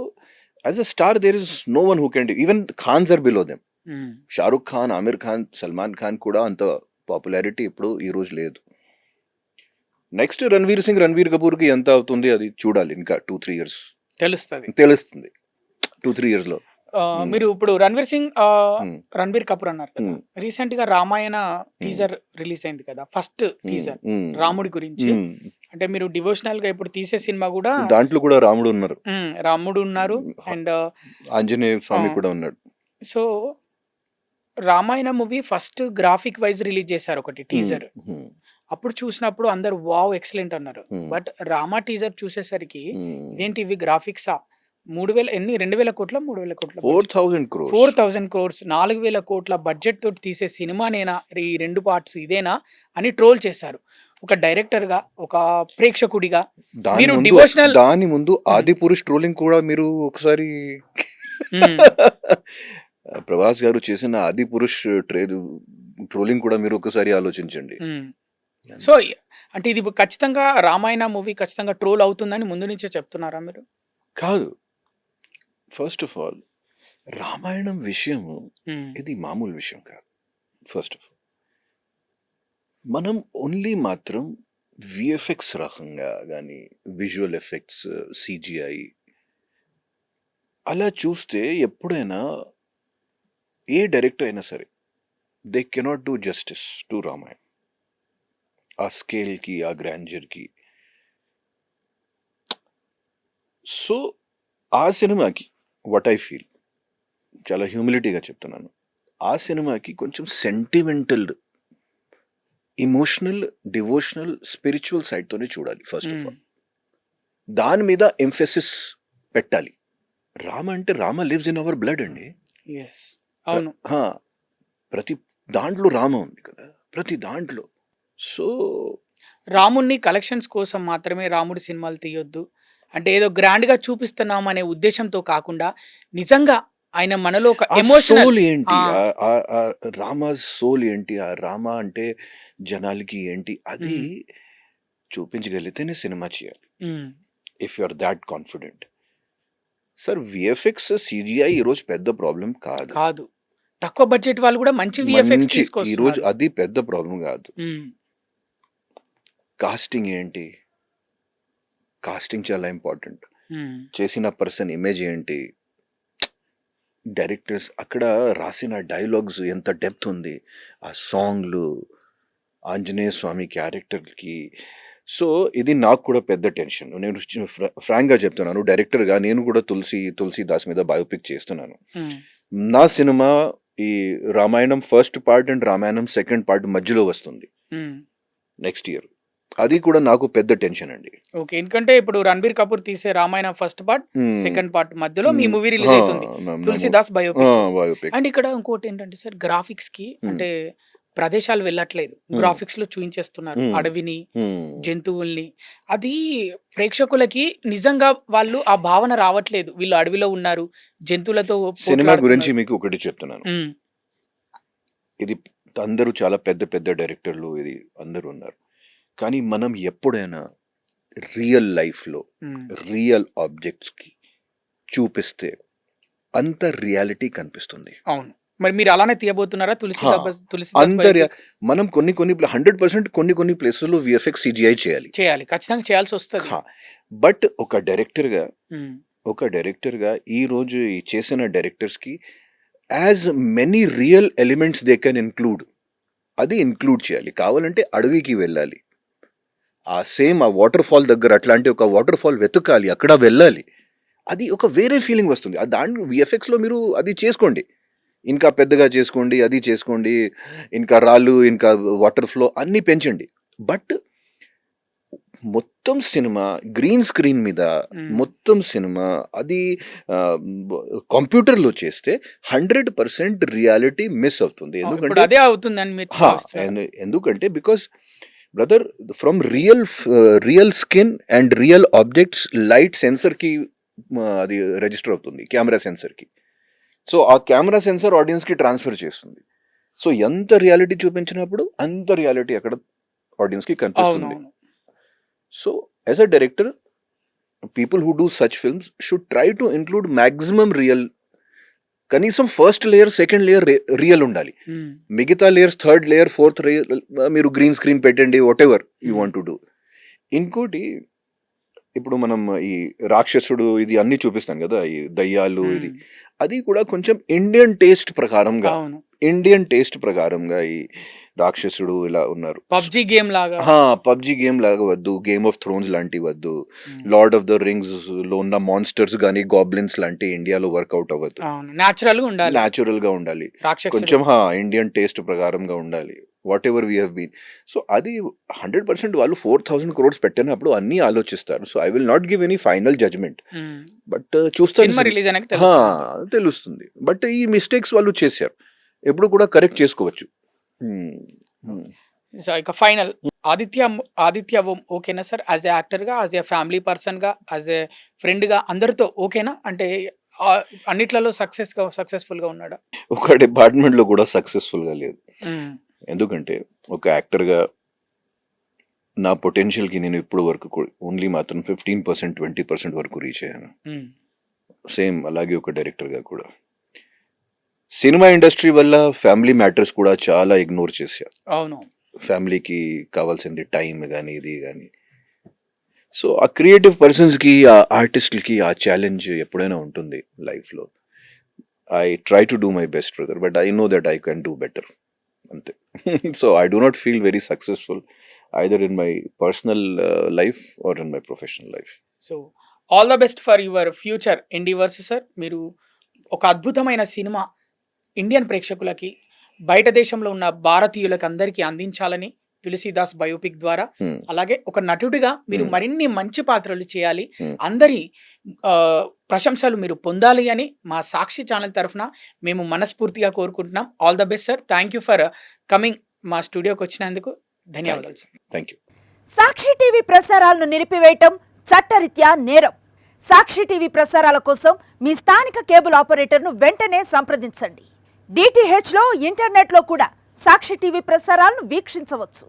S2: as a star there is no one who can do. Even Khans are below them.
S1: Um.
S2: Shahrukh Khan, Aamir Khan, Salman Khan కూడా అంత popularity ఇప్పుడు ఈ రోజు లేదు. Next Ranveer కపూర్కి ఎంత అవుతుంది అది చూడాలి. ఇంకా 2-3 years తెలుస్తుంది. 2-3 years లో.
S1: మీరు ఇప్పుడు రణ్వీర్ కపూర్ అన్నారు కదా, రీసెంట్ గా రామాయణ టీజర్ రిలీజ్ అయింది కదా, ఫస్ట్ టీజర్ రాముడి గురించి. అంటే మీరు డివోషనల్ గా ఇప్పుడు తీసే సినిమా కూడా
S2: దాంట్లో కూడా రాముడు ఉన్నారు,
S1: రాముడు ఉన్నారు, అండ్
S2: ఆంజనేయ స్వామి కూడా ఉన్నాడు.
S1: So Ramayana movie first graphic wise release చేశారు ఒకటి టీజర్. అప్పుడు చూసినప్పుడు అందరు వావ్ ఎక్సలెంట్ అన్నారు. బట్ రామా టీజర్ చూసేసరికి ఇదేంటి ఇవి గ్రాఫిక్సా? 2,000 కోట్ల 3,000 కోట్ల
S2: 4,000 crores.
S1: 4,000 crores 4,000 కోట్ల బడ్జెట్ తోటి తీసే సినిమానేనా ఈ 2 పార్ట్స్ ఇదేనా అని ట్రోల్ చేశారు. ఒక డైరెక్టర్ గా, ఒక ప్రేక్షకుడిగా మీరు డివోషనల్
S2: దాని ముందు ఆది పురుష్ ట్రోలింగ్ కూడా మీరు ఒకసారి ప్రభాస్ గారు చేసిన ఆది పురుష్ ట్రోలింగ్ కూడా మీరు ఒకసారి ఆలోచించండి.
S1: సో అంటే ఇది ఖచ్చితంగా రామాయణ మూవీ ఖచ్చితంగా ట్రోల్ అవుతుందని ముందు నుంచే చెప్తున్నారా మీరు?
S2: కాదు, ఫస్ట్ ఆఫ్ ఆల్ రామాయణం విషయం ఇది మామూలు విషయం కాదు. ఫస్ట్ ఆఫ్ ఆల్ మనం ఓన్లీ మాత్రం విఎఫ్ఎక్స్ రకంగా కానీ, విజువల్ ఎఫెక్ట్స్, సిజిఐ అలా చూస్తే ఎప్పుడైనా ఏ డైరెక్టర్ అయినా సరే they cannot do justice to Ramayan. ఆ స్కేల్కి, ఆ గ్రాండ్జర్కి. సో ఆ సినిమాకి వాట్ ఐ ఫీల్, చాలా హ్యూమిలిటీగా చెప్తున్నాను, ఆ సినిమాకి కొంచెం సెంటిమెంటల్, ఇమోషనల్, డివోషనల్, స్పిరిచువల్ సైడ్తోనే చూడాలి ఫస్ట్ ఆఫ్ ఆల్. దాని మీద ఎంఫెసిస్ పెట్టాలి. రామ అంటే Rama lives in our blood అండి.
S1: అవును,
S2: ప్రతి దాంట్లో రామ ఉంది కదా, ప్రతి దాంట్లో. సో
S1: రాముడిని కలెక్షన్స్ కోసం మాత్రమే రాముడి సినిమాలు తీయొద్దు అంటే ఏదో గ్రాండ్ గా చూపిస్తున్నాం అనే ఉద్దేశంతో కాకుండా నిజంగా ఆయన మనలో ఒక ఎమోషనల్
S2: సోల్ ఏంటి, రామ సోల్ ఏంటి, ఆ రామ అంటే జనాలకి ఏంటి అది చూపించగలిగితేనే సినిమా చేయాలి. If you are that confident. Sir VFX, CGI ఈరోజు పెద్ద ప్రాబ్లం కాదు.
S1: తక్కువ బడ్జెట్ వాళ్ళు కూడా మంచి విఎఫ్ఎక్స్
S2: ఈరోజు
S1: తీసుకొస్తున్నారు.
S2: అది పెద్ద ప్రాబ్లం కాదు. కాస్టింగ్ ఏంటి, కాస్టింగ్ చాలా ఇంపార్టెంట్. చేసిన పర్సన్ ఇమేజ్ ఏంటి, డైరెక్టర్స్ అక్కడ రాసిన డైలాగ్స్ ఎంత డెప్త్ ఉంది, ఆ సాంగ్లు, ఆంజనేయ స్వామి క్యారెక్టర్కి. సో ఇది నాకు కూడా పెద్ద టెన్షన్. నేను ఫ్రాంక్గా చెప్తున్నాను, డైరెక్టర్గా నేను కూడా తులసీదాస్ మీద బయోపిక్ చేస్తున్నాను. నా సినిమా ఈ Ramayanam first part and Ramayanam second part మధ్యలో వస్తుంది నెక్స్ట్ ఇయర్. అది కూడా నాకు పెద్ద టెన్షన్ అండి.
S1: ఓకే, ఎందుకంటే ఇప్పుడు రణబీర్ కపూర్ తీసే Ramayana first part second part మధ్యలో మీ మూవీ రిలీజ్ అవుతుంది, తులసీదాస్ బయోపిక్. అండ్ ఇక్కడ ఇంకోటి ఏంటంటే సార్, గ్రాఫిక్స్ కి అంటే ప్రదేశాలు వెళ్ళట్లేదు. గ్రాఫిక్స్‌లో చూయించేస్తున్నారు.
S2: హ్మ్.
S1: అడవిని,
S2: హ్మ్.
S1: జంతువుల్ని. అది ప్రేక్షకులకి నిజంగా వాళ్ళు ఆ భావన రావట్లేదు. వీళ్ళు అడవిలో ఉన్నారు. జంతువులతో
S2: సినిమా గురించి
S1: పోట్లాడుతున్నారు.
S2: మీకు ఒకటి చెప్తున్నాను.
S1: హ్మ్.
S2: ఇది అందరూ చాలా పెద్ద పెద్ద డైరెక్టర్లు ఇది అందరూ ఉన్నారు. కానీ మనం ఎప్పుడైనా రియల్ లైఫ్‌లో
S1: హ్మ్.
S2: రియల్ ఆబ్జెక్ట్స్‌కి చూపిస్తే అంత రియాలిటీ కనిపిస్తుంది.
S1: అవును. మరి మీరు అలానే తీయబోతున్నారా?
S2: హా!
S1: తులసిదాస్
S2: అంత
S1: బయోపిక్
S2: మనం కొన్ని 100% కొన్ని ప్లేసెస్‌లో విఎఫ్ఎక్స్, సీజీఐ చేయాలి.
S1: చేయాలి. ఖచ్చితంగా చేయాల్సొస్తది.
S2: హా! బట్
S1: హ్మ్.
S2: ఒక డైరెక్టర్‌గా ఈరోజు ఈ చేసిన డైరెక్టర్స్‌కి as many real elements they can అది ఇంక్లూడ్ చేయాలి. కావాలంటే అడవికి వెళ్ళాలి. ఆ వాటర్ ఫాల్ దగ్గర అట్లాంటి ఒక వాటర్ ఫాల్ వెతకాలి. అక్కడ వెళ్ళాలి. అది ఒక వేరే ఫీలింగ్ వస్తుంది. దాంట్లో విఎఫ్ఎక్స్‌లో మీరు అది చేసుకోండి. ఇంకా పెద్దగా చేసుకోండి. అది చేసుకోండి. ఇంకా రాళ్ళు, ఇంకా వాటర్ ఫ్లో అన్నీ పెంచండి. బట్ మొత్తం సినిమా గ్రీన్ స్క్రీన్ మీద
S1: హ్మ్.
S2: మొత్తం సినిమా అది కంప్యూటర్‌లో చేస్తే 100% రియాలిటీ మిస్ అవుతుంది.
S1: ఇప్పుడు
S2: ఎందుకంటే
S1: అదే అవుతుందని మీరు
S2: హా!
S1: భావిస్తున్నారా?
S2: ఎందుకంటే because brother from real skin and real objects light సెన్సర్‌కి అది రిజిస్టర్ అవుతుంది. కెమెరా సెన్సర్‌కి. సో, ఆ కెమెరా సెన్సార్ ఆడియన్స్‌కి ట్రాన్స్‌ఫర్ చేస్తుంది. సో, ఎంత రియాలిటీ చూపించినప్పుడు అంత రియాలిటీ అక్కడ ఆడియన్స్‌కి కనిపిస్తుంది.
S1: అవునవును.
S2: So, as a director people who do such films should try to include maximum కనీసం first layer, second layer real ఉండాలి.
S1: హ్మ్.
S2: మిగతా layers third layer, fourth layer మీరు గ్రీన్ స్క్రీన్ పెట్టండి. వాటెవర్ యూ
S1: హ్మ్.
S2: Want to do. ఇంకోటి ఇప్పుడు మనం ఈ రాక్షసుడు ఇది అన్నీ చూపిస్తాం కదా! ఈ దయ్యాలు ఇది.
S1: హ్మ్.
S2: అది కూడా కొంచెం
S1: అవును.
S2: ఇండియన్ టేస్ట్ ప్రకారంగా ఈ రాక్షసుడు ఇలా ఉన్నారు.
S1: పబ్‌జీ గేమ్ లాగా.
S2: పబ్‌జీ గేమ్ లాగా వద్దు. 'గేమ్ ఆఫ్ థ్రోన్స్' లాంటివి వద్దు.
S1: హ్మ్.
S2: 'లార్డ్ ఆఫ్ ద రింగ్స్'లో ఉన్న మాన్స్టర్స్ గాని, గాబ్లిన్స్ లాంటి ఇండియాలో వర్కౌట్ అవ్వదు.
S1: అవును. నేచురల్‌గా ఉండాలి.
S2: న్యాచురల్‌గా ఉండాలి.
S1: రాక్షసుడు.
S2: కొంచెం ఇండియన్ టేస్ట్ ప్రకారంగా ఉండాలి. Whatever we have been. So, అది 100% వాళ్ళు 4,000 క్రోర్స్ పెట్టినప్పుడు అన్నీ ఆలోచిస్తారు. So, I will not give any final judgment.
S1: Hmm.
S2: But చూస్తాను
S1: సినిమా రిలీజ్ అయినాక
S2: హా!
S1: తెలుస్తుంది.
S2: తెలుస్తుంది. బట్ ఈ మిస్టేక్స్ వాళ్ళు చేశారు. ఎప్పుడు కూడా కరెక్ట్ చేసుకోవచ్చు. హ్మ్. హ్మ్.
S1: సో, ఇక ఫైనల్ ఆదిత్య ఓకేనా సార్? యాస్ ఎ యాక్టర్‌గా, యాస్ ఎ ఫ్యామిలీ పర్సన్‌గా, యాస్ ఎ ఫ్రెండ్‌గా అందరితో ఓకేనా? అంటే అన్నిట్లలో సక్సెస్‌ఫుల్‌గా ఉన్నాడా?
S2: ఒక డిపార్ట్మెంట్‌లో కూడా సక్సెస్‌ఫుల్‌గా లేదు.
S1: హ్మ్.
S2: ఎందుకంటే ఒక యాక్టర్‌గా నా పొటెన్షియల్‌కి నేను ఇప్పుడు వరకు ఓన్లీ మాత్రం 15%, 20% వరకు రీచ్ అయ్యాను.
S1: హ్మ్.
S2: సేమ్ అలాగే ఒక డైరెక్టర్‌గా కూడా. సినిమా ఇండస్ట్రీ వల్ల ఫ్యామిలీ మ్యాటర్స్ కూడా చాలా ఇగ్నోర్ చేశా.
S1: అవును.
S2: ఫ్యామిలీకి కావాల్సింది టైం గాని, ఇది గాని. సో, ఆ క్రియేటివ్ పర్సన్స్‌కి, ఆ ఆర్టిస్ట్‌లకి ఆ ఛాలెంజ్ ఎప్పుడైనా ఉంటుంది లైఫ్‌లో. I try to do my best brother. But I know that I can do better. అంతే. So, I do not feel very successful either in my personal life or in my professional life.
S1: So, all the best for your future endeavours sir. మీరు ఒక అద్భుతమైన cinema Indian ప్రేక్షకులకి, బయట దేశంలో ఉన్న భారతీయులకి అందరికీ అందించాలని 'తులసీదాస్' బయోపిక్ ద్వారా,
S2: హ్మ్.
S1: అలాగే ఒక నటుడిగా మీరు
S2: హ్మ్.
S1: మరిన్ని మంచి పాత్రలు చేయాలి.
S2: హ్మ్.
S1: అందరి ప్రశంసలు మీరు పొందాలి అని మా సాక్షి ఛానల్ తరఫున మేము మనస్ఫూర్తిగా కోరుకుంటున్నాం. All the best sir. Thank you for coming మా స్టూడియోకి వచ్చినందుకు. ధన్యవాదాలు sir.
S2: Thank you.
S3: Sakshi TV ప్రసారాలను నిలిపివేయటం చట్టరీత్యా నేరం. సాక్షి టీవీ ప్రసారాల కోసం మీ స్థానిక కేబుల్ ఆపరేటర్ను వెంటనే సంప్రదించండి. DTHలో ఇంటర్నెట్లో కూడా సాక్షి టీవీ ప్రసారాలను వీక్షించవచ్చు.